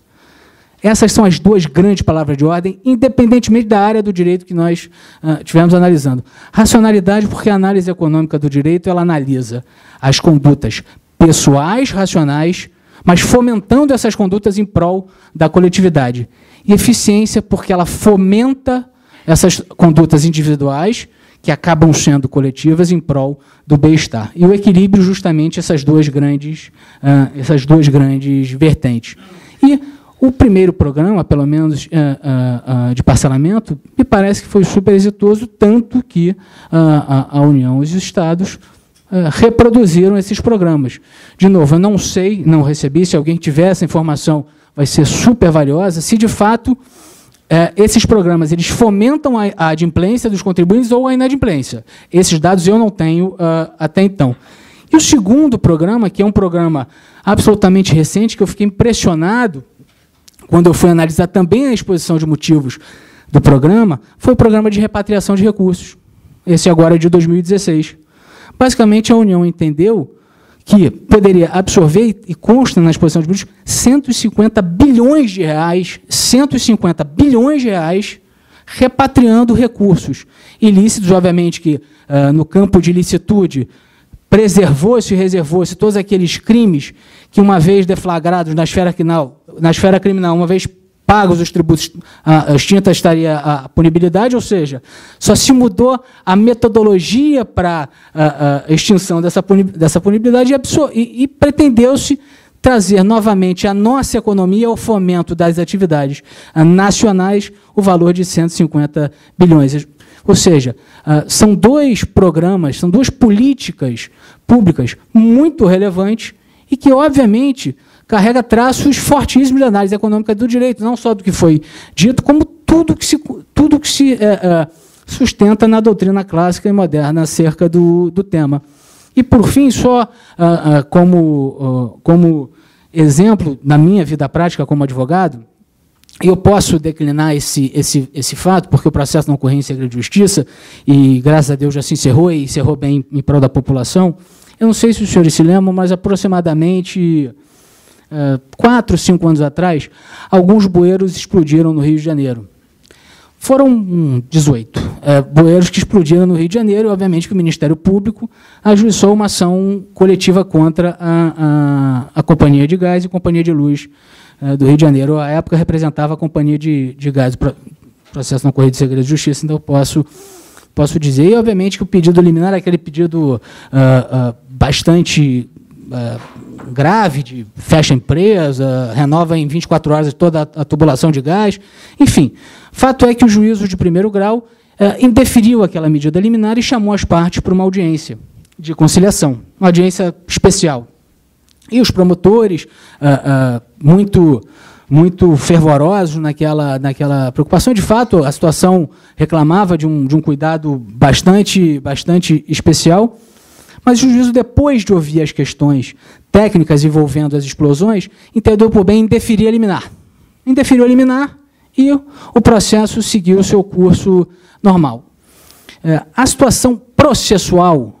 Essas são as duas grandes palavras de ordem, independentemente da área do direito que nós estivemos analisando. Racionalidade, porque a análise econômica do direito ela analisa as condutas pessoais, racionais, mas fomentando essas condutas em prol da coletividade. E eficiência, porque ela fomenta essas condutas individuais, que acabam sendo coletivas, em prol do bem-estar. E o equilíbrio, justamente, essas duas grandes vertentes. E o primeiro programa, pelo menos de parcelamento, me parece que foi super exitoso, tanto que a União e os Estados reproduziram esses programas. De novo, eu não sei, não recebi, se alguém tiver essa informação, vai ser super valiosa, se de fato esses programas eles fomentam a adimplência dos contribuintes ou a inadimplência. Esses dados eu não tenho até então. E o segundo programa, que é um programa absolutamente recente, que eu fiquei impressionado quando eu fui analisar também a exposição de motivos do programa, foi o programa de repatriação de recursos. Esse agora é de 2016. Basicamente, a União entendeu que poderia absorver, e consta na exposição de motivos, 150 bilhões de reais, repatriando recursos ilícitos, obviamente que no campo de ilicitude preservou-se e reservou-se todos aqueles crimes que, uma vez deflagrados na esfera criminal, uma vez pagos os tributos, extinta estaria a punibilidade, ou seja, só se mudou a metodologia para a extinção dessa punibilidade e pretendeu-se trazer novamente a nossa economia ao fomento das atividades nacionais o valor de 150 bilhões. Ou seja, são dois programas, são duas políticas públicas muito relevantes e que, obviamente, carrega traços fortíssimos de análise econômica do direito, não só do que foi dito, como tudo que se sustenta na doutrina clássica e moderna acerca do tema. E, por fim, só como exemplo, na minha vida prática como advogado, eu posso declinar esse fato, porque o processo não ocorreu em segredo de justiça, e, graças a Deus, já se encerrou, e encerrou bem em prol da população. Eu não sei se os senhores se lembram, mas aproximadamente 4, 5 anos atrás, alguns bueiros explodiram no Rio de Janeiro. Foram 18 bueiros que explodiram no Rio de Janeiro, e, obviamente, que o Ministério Público ajuizou uma ação coletiva contra a Companhia de Gás e Companhia de Luz do Rio de Janeiro. À época, representava a Companhia de Gás, o processo não corrido de segredo de justiça, então posso dizer. E, obviamente, que o pedido liminar é aquele pedido bastante grave, de fecha a empresa, renova em 24 horas toda a tubulação de gás. Enfim, fato é que o juízo de primeiro grau indeferiu aquela medida liminar e chamou as partes para uma audiência de conciliação, uma audiência especial. E os promotores, muito fervorosos naquela preocupação. De fato, a situação reclamava de um cuidado bastante especial, mas o juízo, depois de ouvir as questões técnicas envolvendo as explosões, entendeu por bem indeferir a liminar. Indeferiu a liminar e o processo seguiu o seu curso normal. A situação processual,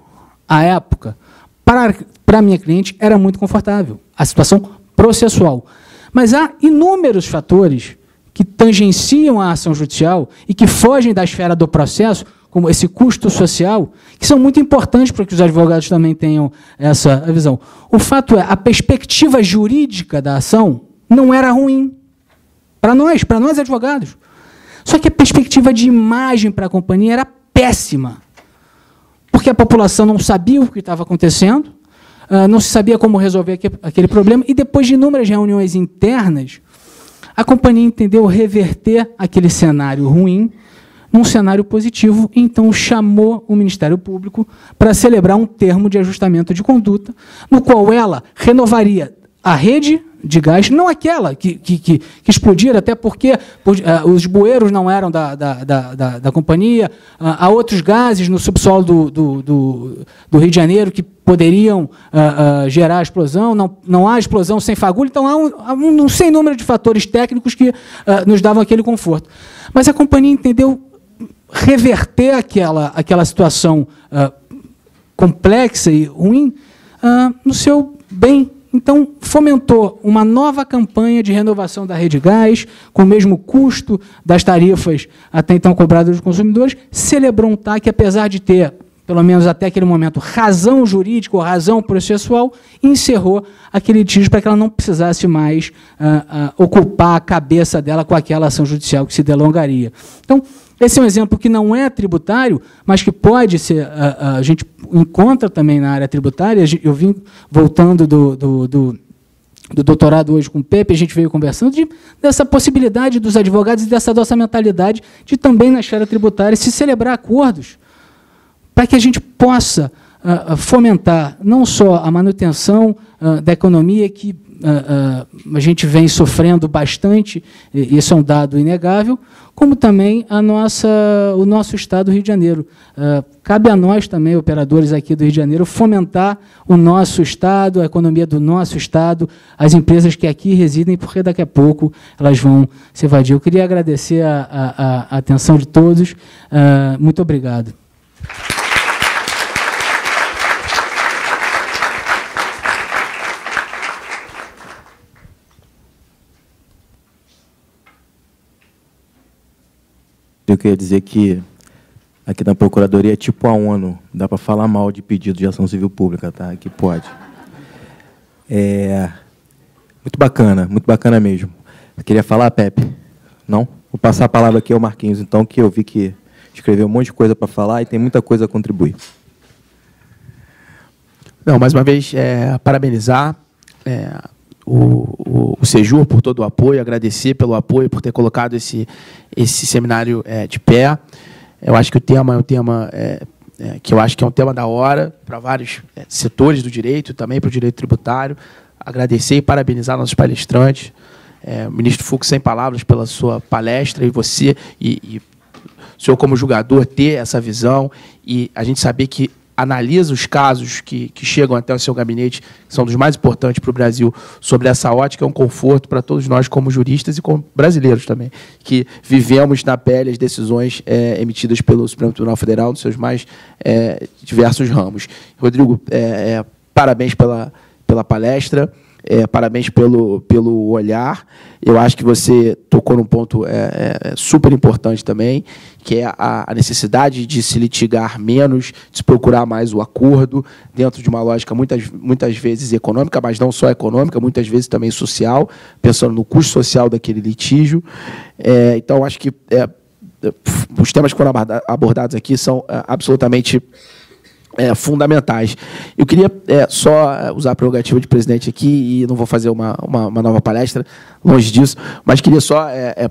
à época, para a minha cliente, era muito confortável. A situação processual. Mas há inúmeros fatores que tangenciam a ação judicial e que fogem da esfera do processo, como esse custo social, que são muito importantes para que os advogados também tenham essa visão. O fato é, a perspectiva jurídica da ação não era ruim para nós advogados. Só que a perspectiva de imagem para a companhia era péssima, porque a população não sabia o que estava acontecendo, não se sabia como resolver aquele problema, e depois de inúmeras reuniões internas, a companhia entendeu reverter aquele cenário ruim num cenário positivo, e então chamou o Ministério Público para celebrar um termo de ajustamento de conduta, no qual ela renovaria a rede de gás, não aquela que explodiram, até porque os bueiros não eram da companhia, há outros gases no subsolo do Rio de Janeiro que poderiam gerar explosão, não há explosão sem fagulha, então há um sem número de fatores técnicos que nos davam aquele conforto. Mas a companhia entendeu reverter aquela situação complexa e ruim no seu bem. Então, fomentou uma nova campanha de renovação da rede gás, com o mesmo custo das tarifas até então cobradas dos consumidores, celebrou um TAC, apesar de ter, pelo menos até aquele momento, razão jurídica ou razão processual, e encerrou aquele litígio para que ela não precisasse mais ocupar a cabeça dela com aquela ação judicial que se delongaria. Então, esse é um exemplo que não é tributário, mas que pode ser, a gente encontra também na área tributária. Eu vim voltando do doutorado hoje com o Pepe, a gente veio conversando dessa possibilidade dos advogados e dessa nossa mentalidade de também na esfera tributária se celebrar acordos para que a gente possa fomentar não só a manutenção da economia que a gente vem sofrendo bastante, e isso é um dado inegável, como também o nosso Estado do Rio de Janeiro. Cabe a nós também, operadores aqui do Rio de Janeiro, fomentar o nosso Estado, a economia do nosso Estado, as empresas que aqui residem, porque daqui a pouco elas vão se evadir. Eu queria agradecer a atenção de todos. Muito obrigado. Eu queria dizer que aqui na Procuradoria é tipo a ONU, dá para falar mal de pedido de ação civil pública, tá? Aqui pode. Muito bacana mesmo. Você queria falar, Pepe? Não? Vou passar a palavra aqui ao Marquinhos, então, que eu vi que escreveu um monte de coisa para falar e tem muita coisa a contribuir. Não, mais uma vez, parabenizar o Sejur por todo o apoio, agradecer pelo apoio, por ter colocado esse seminário de pé. Eu acho que o tema é um tema que eu acho que é um tema da hora para vários setores do direito, também para o direito tributário. Agradecer e parabenizar nossos palestrantes. O ministro Fux, sem palavras pela sua palestra, e você, e o senhor como julgador, ter essa visão, e a gente saber que analisa os casos que chegam até o seu gabinete, que são dos mais importantes para o Brasil, sobre essa ótica, é um conforto para todos nós como juristas e como brasileiros também, que vivemos na pele as decisões emitidas pelo Supremo Tribunal Federal nos seus mais diversos ramos. Rodrigo, parabéns pela palestra. Parabéns pelo olhar. Eu acho que você tocou num ponto super importante também, que é a necessidade de se litigar menos, de se procurar mais o acordo, dentro de uma lógica muitas vezes econômica, mas não só econômica, muitas vezes também social, pensando no custo social daquele litígio. Então, acho que os temas que foram abordados aqui são absolutamente fundamentais. Eu queria só usar a prerrogativa de presidente aqui, e não vou fazer uma nova palestra, longe disso, mas queria só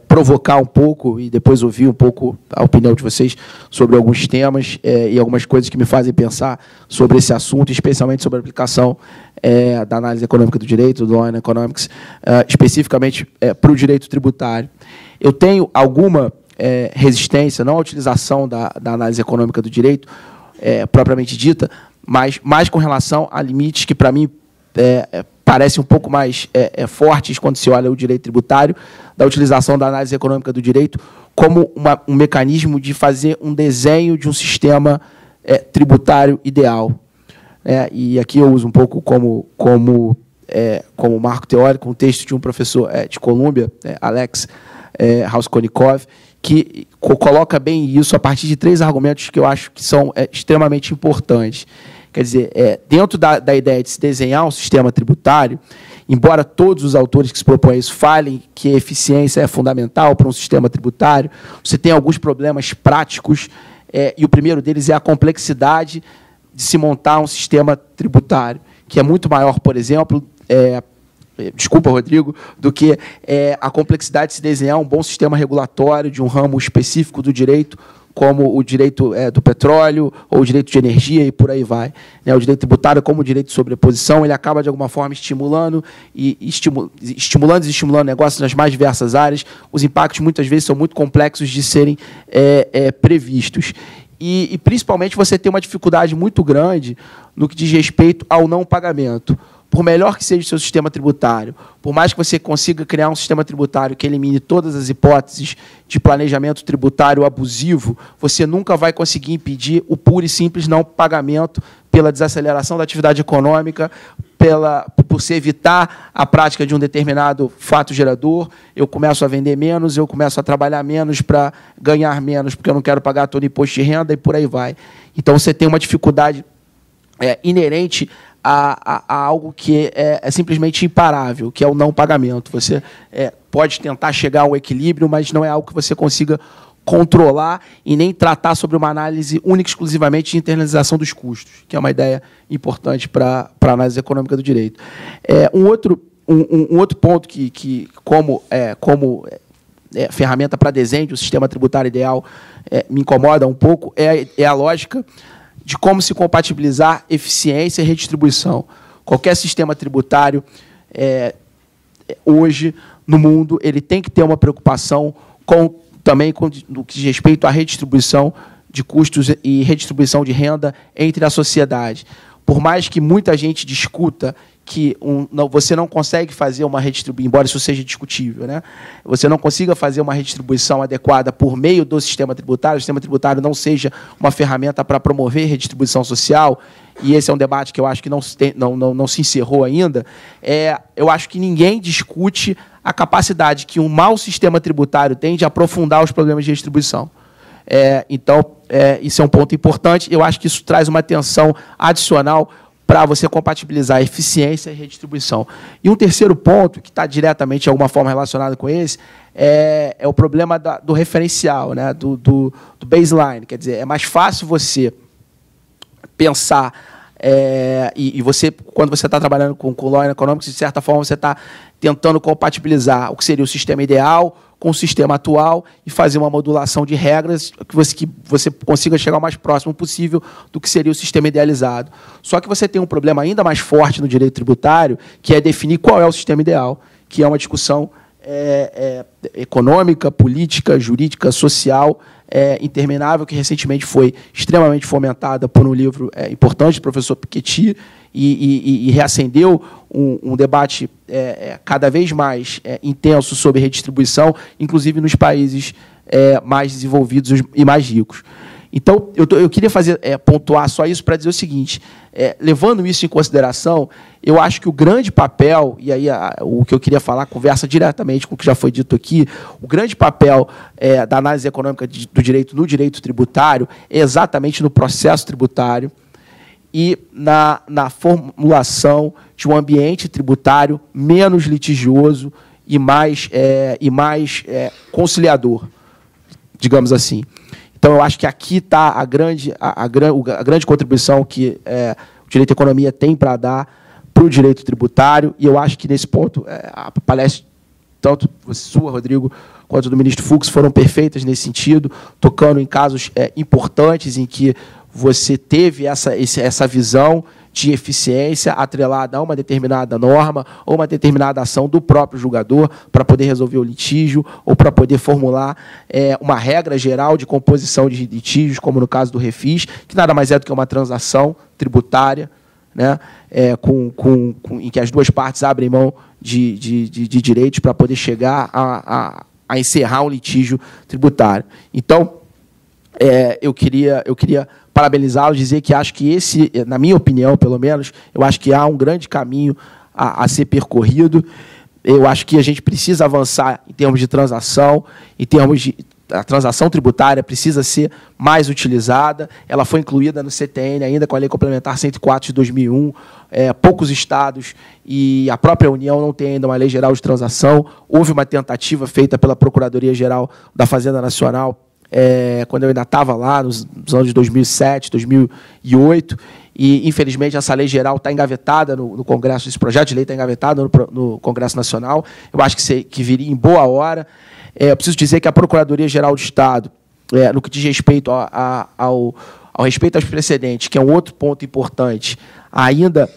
provocar um pouco e depois ouvir um pouco a opinião de vocês sobre alguns temas e algumas coisas que me fazem pensar sobre esse assunto, especialmente sobre a aplicação da análise econômica do direito, do Law and Economics, especificamente para o direito tributário. Eu tenho alguma resistência, não à utilização da análise econômica do direito, propriamente dita, mas mais com relação a limites que, para mim, parecem um pouco mais fortes quando se olha o direito tributário, da utilização da análise econômica do direito como um mecanismo de fazer um desenho de um sistema tributário ideal. E aqui eu uso um pouco como marco teórico um texto de um professor de Colômbia, Alex Raskolnikov, que coloca bem isso a partir de 3 argumentos que eu acho que são extremamente importantes. Quer dizer, dentro da ideia de se desenhar um sistema tributário, embora todos os autores que se propõem a isso falem que a eficiência é fundamental para um sistema tributário, você tem alguns problemas práticos, e o primeiro deles é a complexidade de se montar um sistema tributário, que é muito maior, por exemplo, desculpa, Rodrigo, do que a complexidade de se desenhar um bom sistema regulatório de um ramo específico do direito, como o direito do petróleo, ou o direito de energia, e por aí vai. O direito tributário, como o direito de sobreposição, ele acaba, de alguma forma, estimulando negócios nas mais diversas áreas. Os impactos, muitas vezes, são muito complexos de serem previstos. E, principalmente, você tem uma dificuldade muito grande no que diz respeito ao não pagamento. Por melhor que seja o seu sistema tributário, por mais que você consiga criar um sistema tributário que elimine todas as hipóteses de planejamento tributário abusivo, você nunca vai conseguir impedir o puro e simples não pagamento pela desaceleração da atividade econômica, por se evitar a prática de um determinado fato gerador. Eu começo a vender menos, eu começo a trabalhar menos para ganhar menos, porque eu não quero pagar todo o imposto de renda, e por aí vai. Então, você tem uma dificuldade inerente a algo que é simplesmente imparável, que é o não pagamento. Você pode tentar chegar a um equilíbrio, mas não é algo que você consiga controlar e nem tratar sobre uma análise única e exclusivamente de internalização dos custos, que é uma ideia importante para a análise econômica do direito. Um outro ponto que como ferramenta para desenho do sistema tributário ideal, me incomoda um pouco, é a lógica de como se compatibilizar eficiência e redistribuição. Qualquer sistema tributário, hoje, no mundo, ele tem que ter uma preocupação também no que diz respeito à redistribuição de custos e redistribuição de renda entre a sociedade. Por mais que muita gente discuta que você não consegue fazer uma redistribuição, embora isso seja discutível, você não consiga fazer uma redistribuição adequada por meio do sistema tributário, o sistema tributário não seja uma ferramenta para promover redistribuição social, e esse é um debate que eu acho que não se encerrou ainda, eu acho que ninguém discute a capacidade que um mau sistema tributário tem de aprofundar os problemas de redistribuição. Então, isso é um ponto importante. Eu acho que isso traz uma atenção adicional para você compatibilizar eficiência e redistribuição. E um terceiro ponto, que está diretamente, de alguma forma, relacionado com esse, é o problema do referencial, do baseline. Quer dizer, é mais fácil você pensar, e você, quando você está trabalhando com Law and Economics, de certa forma, você está tentando compatibilizar o que seria o sistema ideal com o sistema atual e fazer uma modulação de regras que você consiga chegar o mais próximo possível do que seria o sistema idealizado. Só que você tem um problema ainda mais forte no direito tributário, que é definir qual é o sistema ideal, que é uma discussão econômica, política, jurídica, social, interminável, que recentemente foi extremamente fomentada por um livro importante do professor Piketty, e reacendeu um debate cada vez mais intenso sobre redistribuição, inclusive nos países mais desenvolvidos e mais ricos. Então, eu queria pontuar só isso para dizer o seguinte, levando isso em consideração, eu acho que o grande papel, e aí o que eu queria falar conversa diretamente com o que já foi dito aqui, o grande papel da análise econômica do direito no direito tributário é exatamente no processo tributário e na formulação de um ambiente tributário menos litigioso e mais conciliador, digamos assim. Então, eu acho que aqui está a grande contribuição que o direito à economia tem para dar para o direito tributário, e eu acho que, nesse ponto, a palestra, tanto sua, Rodrigo, quanto do ministro Fux, foram perfeitas nesse sentido, tocando em casos importantes em que você teve essa visão de eficiência atrelada a uma determinada norma ou uma determinada ação do próprio julgador para poder resolver o litígio ou para poder formular uma regra geral de composição de litígios, como no caso do refis, que nada mais é do que uma transação tributária, né, em que as duas partes abrem mão de direitos para poder chegar a encerrar um litígio tributário. Então, eu queria parabenizá-lo, dizer que acho que esse, na minha opinião, pelo menos, eu acho que há um grande caminho a ser percorrido. Eu acho que a gente precisa avançar em termos de transação, a transação tributária precisa ser mais utilizada. Ela foi incluída no CTN ainda com a Lei Complementar 104 de 2001. Poucos estados e a própria União não tem ainda uma lei geral de transação. Houve uma tentativa feita pela Procuradoria-Geral da Fazenda Nacional, quando eu ainda estava lá, nos anos de 2007, 2008, e, infelizmente, essa lei geral está engavetada no Congresso, esse projeto de lei está engavetado no Congresso Nacional. Eu acho que viria em boa hora. Eu preciso dizer que a Procuradoria-Geral do Estado, no que diz respeito ao respeito aos precedentes, que é um outro ponto importante, ainda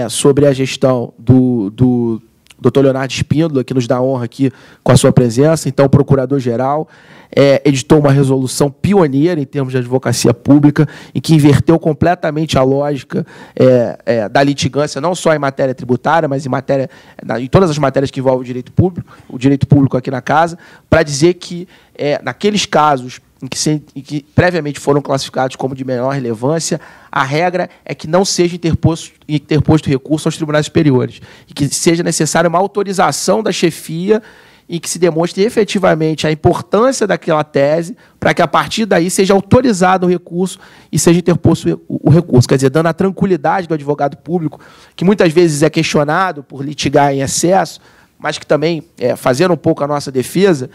sobre a gestão do Dr. Leonardo Espíndola, que nos dá honra aqui com a sua presença. Então, o Procurador-Geral editou uma resolução pioneira em termos de advocacia pública, em que inverteu completamente a lógica da litigância, não só em matéria tributária, mas em todas as matérias que envolvem o direito público aqui na casa, para dizer que, naqueles casos em que previamente foram classificados como de menor relevância, a regra é que não seja interposto recurso aos tribunais superiores, e que seja necessária uma autorização da chefia e que se demonstre efetivamente a importância daquela tese para que, a partir daí, seja autorizado o recurso e seja interposto o recurso. Quer dizer, dando a tranquilidade do advogado público, que muitas vezes é questionado por litigar em excesso, mas que também, fazendo um pouco a nossa defesa,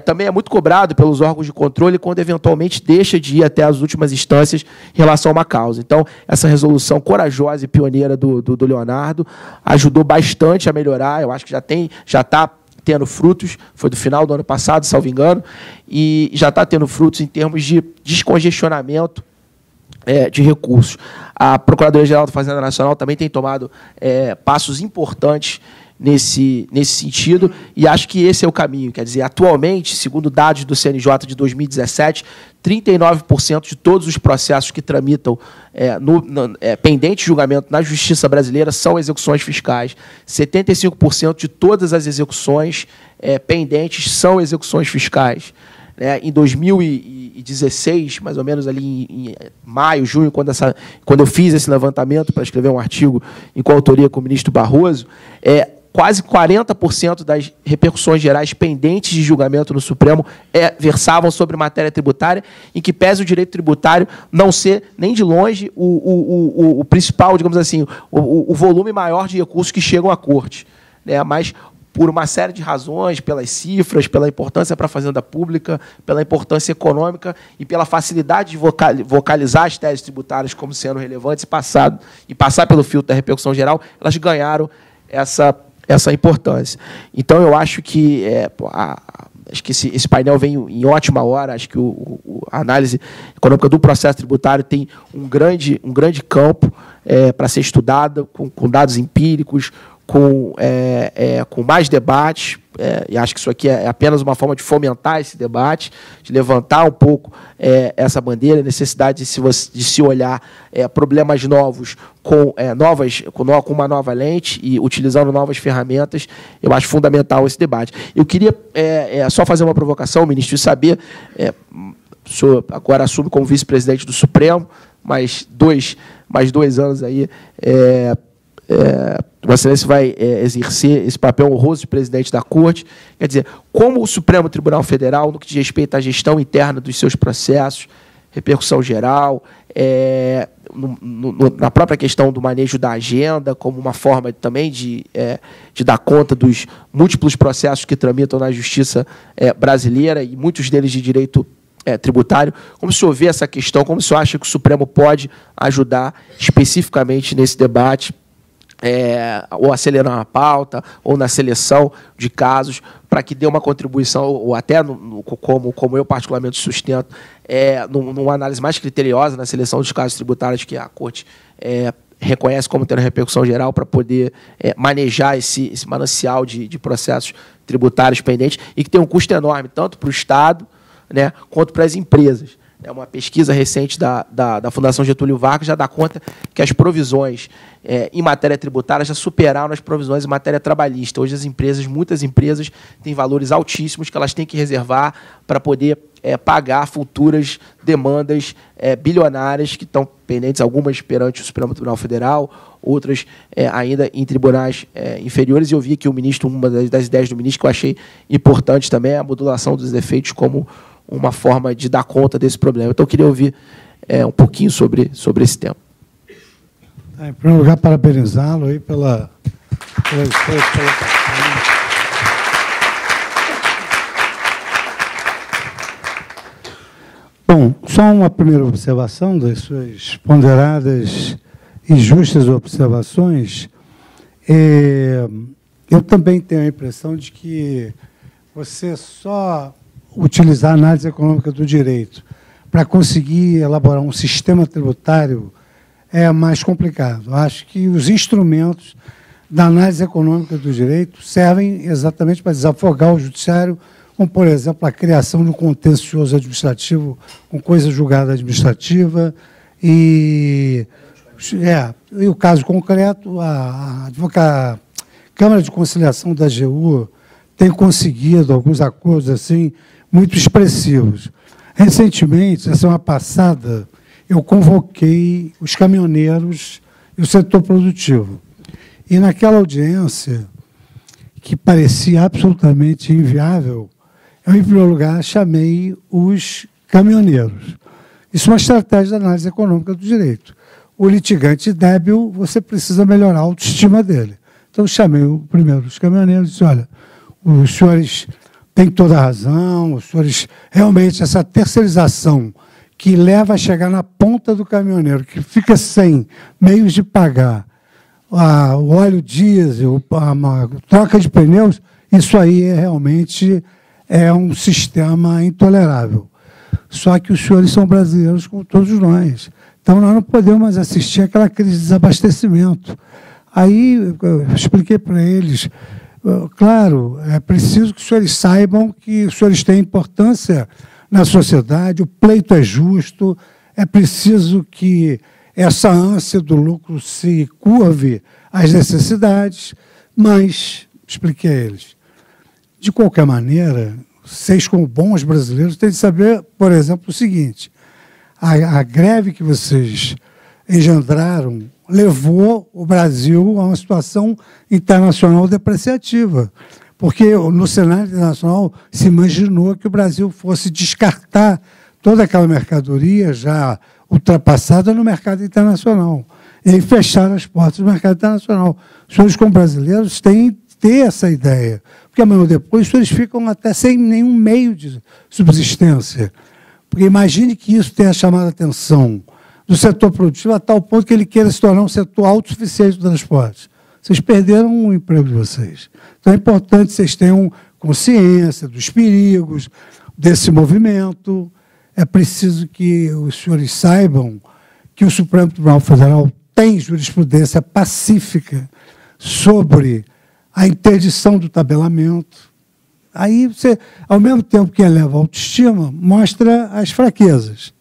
também é muito cobrado pelos órgãos de controle quando, eventualmente, deixa de ir até as últimas instâncias em relação a uma causa. Então, essa resolução corajosa e pioneira do Leonardo ajudou bastante a melhorar. Eu acho que já está tendo frutos, foi do final do ano passado, salvo engano, e já está tendo frutos em termos de descongestionamento de recursos. A Procuradoria-Geral da Fazenda Nacional também tem tomado passos importantes nesse sentido, e acho que esse é o caminho. Quer dizer, atualmente, segundo dados do CNJ de 2017, 39% de todos os processos que tramitam pendente de julgamento na Justiça brasileira são execuções fiscais. 75% de todas as execuções pendentes são execuções fiscais. Em 2016, mais ou menos ali em maio, junho, quando eu fiz esse levantamento para escrever um artigo em coautoria com o ministro Barroso, quase 40% das repercussões gerais pendentes de julgamento no Supremo versavam sobre matéria tributária, em que pese o direito tributário não ser, nem de longe, o principal, digamos assim, o volume maior de recursos que chegam à corte. Mas, por uma série de razões, pelas cifras, pela importância para a Fazenda Pública, pela importância econômica e pela facilidade de vocalizar as teses tributárias como sendo relevantes e passar pelo filtro da repercussão geral, elas ganharam essa importância. Então, eu acho que acho que esse painel vem em ótima hora. Acho que a análise econômica do processo tributário tem um grande campo para ser estudado, com dados empíricos, com mais debates, e acho que isso aqui é apenas uma forma de fomentar esse debate, de levantar um pouco essa bandeira, a necessidade de se olhar problemas novos com uma nova lente e utilizando novas ferramentas. Eu acho fundamental esse debate. Eu queria só fazer uma provocação, ministro, e saber, o senhor agora assume como vice-presidente do Supremo, mais dois anos aí, Vossa Excelência vai exercer esse papel honroso de presidente da Corte. Quer dizer, como o Supremo Tribunal Federal, no que diz respeito à gestão interna dos seus processos, repercussão geral, na própria questão do manejo da agenda, como uma forma também de dar conta dos múltiplos processos que tramitam na justiça brasileira, e muitos deles de direito tributário. Como o senhor vê essa questão? Como o senhor acha que o Supremo pode ajudar especificamente nesse debate, ou acelerando a pauta, ou na seleção de casos, para que dê uma contribuição, ou até, como eu particularmente sustento, numa análise mais criteriosa na seleção dos casos tributários que a Corte reconhece como tendo repercussão geral, para poder manejar esse manancial de processos tributários pendentes, e que tem um custo enorme, tanto para o Estado, né, quanto para as empresas. Uma pesquisa recente da Fundação Getúlio Vargas já dá conta que as provisões em matéria tributária já superaram as provisões em matéria trabalhista. Hoje muitas empresas têm valores altíssimos que elas têm que reservar para poder pagar futuras demandas bilionárias que estão pendentes, algumas perante o Supremo Tribunal Federal, outras ainda em tribunais inferiores. E eu vi aqui uma das ideias do ministro que eu achei importante também é a modulação dos efeitos como uma forma de dar conta desse problema. Então, eu queria ouvir um pouquinho sobre esse tema. Em primeiro lugar, parabenizá-lo aí pela Bom, só uma primeira observação das suas ponderadas e justas observações. Eu também tenho a impressão de que você só utilizar a análise econômica do direito para conseguir elaborar um sistema tributário é mais complicado. Eu acho que os instrumentos da análise econômica do direito servem exatamente para desafogar o judiciário, como, por exemplo, a criação de um contencioso administrativo com coisa julgada administrativa. E o caso concreto, a Câmara de Conciliação da AGU tem conseguido alguns acordos assim muito expressivos. Recentemente, na semana passada, eu convoquei os caminhoneiros e o setor produtivo. E naquela audiência, que parecia absolutamente inviável, eu, em primeiro lugar, chamei os caminhoneiros. Isso é uma estratégia de análise econômica do direito. O litigante débil, você precisa melhorar a autoestima dele. Então, eu chamei primeiro os caminhoneiros e disse, olha, os senhores têm toda a razão, os senhores, realmente, essa terceirização que leva a chegar na ponta do caminhoneiro, que fica sem meios de pagar o óleo diesel, a troca de pneus, isso aí realmente é um sistema intolerável. Só que os senhores são brasileiros como todos nós. Então, nós não podemos assistir àquela crise de desabastecimento. Aí, eu expliquei para eles, claro, é preciso que os senhores saibam que os senhores têm importância na sociedade, o pleito é justo, é preciso que essa ânsia do lucro se curve às necessidades, mas, expliquei a eles, de qualquer maneira, vocês, como bons brasileiros, têm de saber, por exemplo, o seguinte, a greve que vocês engendraram levou o Brasil a uma situação internacional depreciativa, porque no cenário internacional se imaginou que o Brasil fosse descartar toda aquela mercadoria já ultrapassada no mercado internacional, e aí fecharam as portas do mercado internacional. Os senhores, como brasileiros, têm que ter essa ideia, porque amanhã ou depois os senhores ficam até sem nenhum meio de subsistência. Porque imagine que isso tenha chamado a atenção do setor produtivo a tal ponto que ele queira se tornar um setor autossuficiente do transporte. Vocês perderam o emprego de vocês. Então é importante que vocês tenham consciência dos perigos desse movimento. É preciso que os senhores saibam que o Supremo Tribunal Federal tem jurisprudência pacífica sobre a interdição do tabelamento. Aí você, ao mesmo tempo que eleva a autoestima, mostra as fraquezas.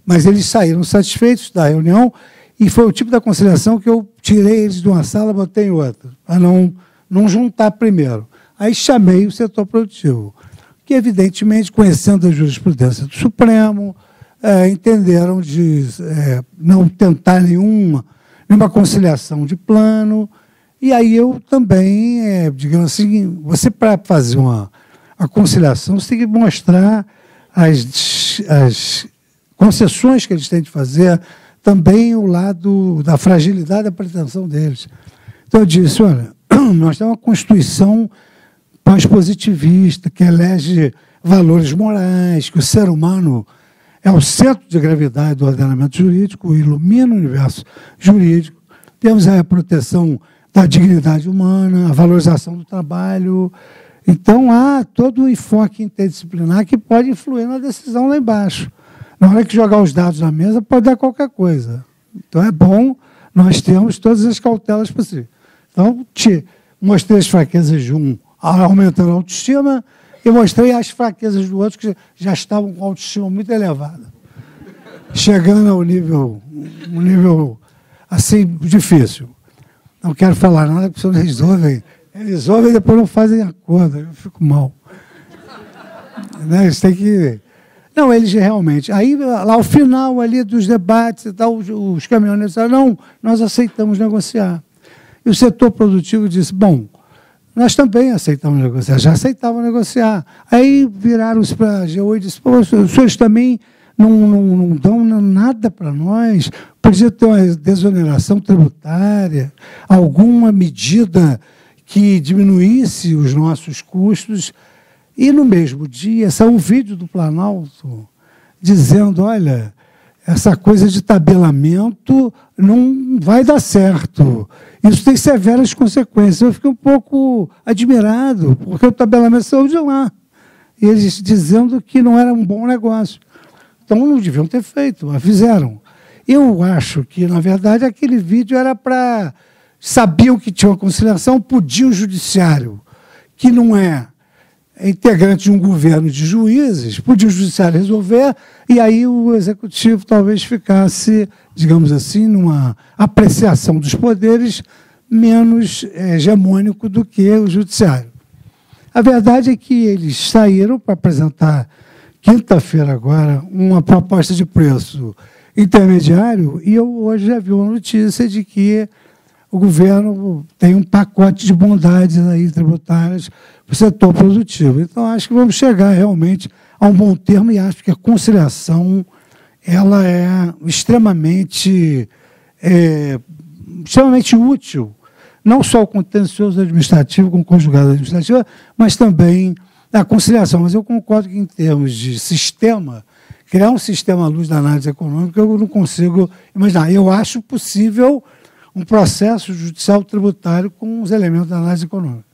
Mas eles saíram satisfeitos da reunião e foi o tipo da conciliação que eu tirei eles de uma sala e botei em outra, para não juntar primeiro. Aí chamei o setor produtivo. que, evidentemente, conhecendo a jurisprudência do Supremo, entenderam de não tentar nenhuma conciliação de plano. E aí eu também, digamos assim, você, para fazer a conciliação, você tem que mostrar as concessões que eles têm de fazer, também o lado da fragilidade da pretensão deles. Então eu disse, olha, nós temos uma Constituição pós-positivista, que elege valores morais, que o ser humano é o centro de gravidade do ordenamento jurídico, ilumina o universo jurídico. Temos a proteção da dignidade humana, a valorização do trabalho. Então, há todo o enfoque interdisciplinar que pode influir na decisão lá embaixo. Na hora que jogar os dados na mesa, pode dar qualquer coisa. Então, é bom nós termos todas as cautelas possíveis. Então, mostrei as fraquezas de um, aumentando a autoestima, e mostrei as fraquezas do outro, que já estavam com a autoestima muito elevada, chegando ao nível assim, difícil. Não quero falar nada, porque eles resolvem e depois não fazem acordo, eu fico mal. Né? Eles têm que... Não, eles realmente... Aí, lá ao final ali dos debates e tal, os caminhoneiros disseram, não, nós aceitamos negociar. E o setor produtivo disse, bom, nós também aceitamos negociar, já aceitavam negociar. Aí viraram-se para a AGU e disseram, os senhores também não dão nada para nós, podia ter uma desoneração tributária, alguma medida que diminuísse os nossos custos. E no mesmo dia saiu um vídeo do Planalto dizendo, olha, essa coisa de tabelamento não vai dar certo. Isso tem severas consequências. Eu fiquei um pouco admirado, porque o tabelamento saiu de lá. E eles dizendo que não era um bom negócio. Então não deviam ter feito, mas fizeram. Eu acho que, na verdade, aquele vídeo era para... Sabiam que tinha uma conciliação, podia o judiciário, que não é integrante de um governo de juízes, podia o judiciário resolver, e aí o executivo talvez ficasse, digamos assim, numa apreciação dos poderes menos hegemônico do que o judiciário. A verdade é que eles saíram para apresentar, quinta-feira agora, uma proposta de preço intermediário, e eu hoje já vi uma notícia de que o governo tem um pacote de bondades aí tributárias para o setor produtivo. Então, acho que vamos chegar realmente a um bom termo e acho que a conciliação ela é extremamente útil, não só o contencioso administrativo com o conjugado administrativo, mas também a conciliação. Mas eu concordo que, em termos de sistema, criar um sistema à luz da análise econômica, eu não consigo imaginar. Eu acho possível um processo judicial tributário com os elementos da análise econômica.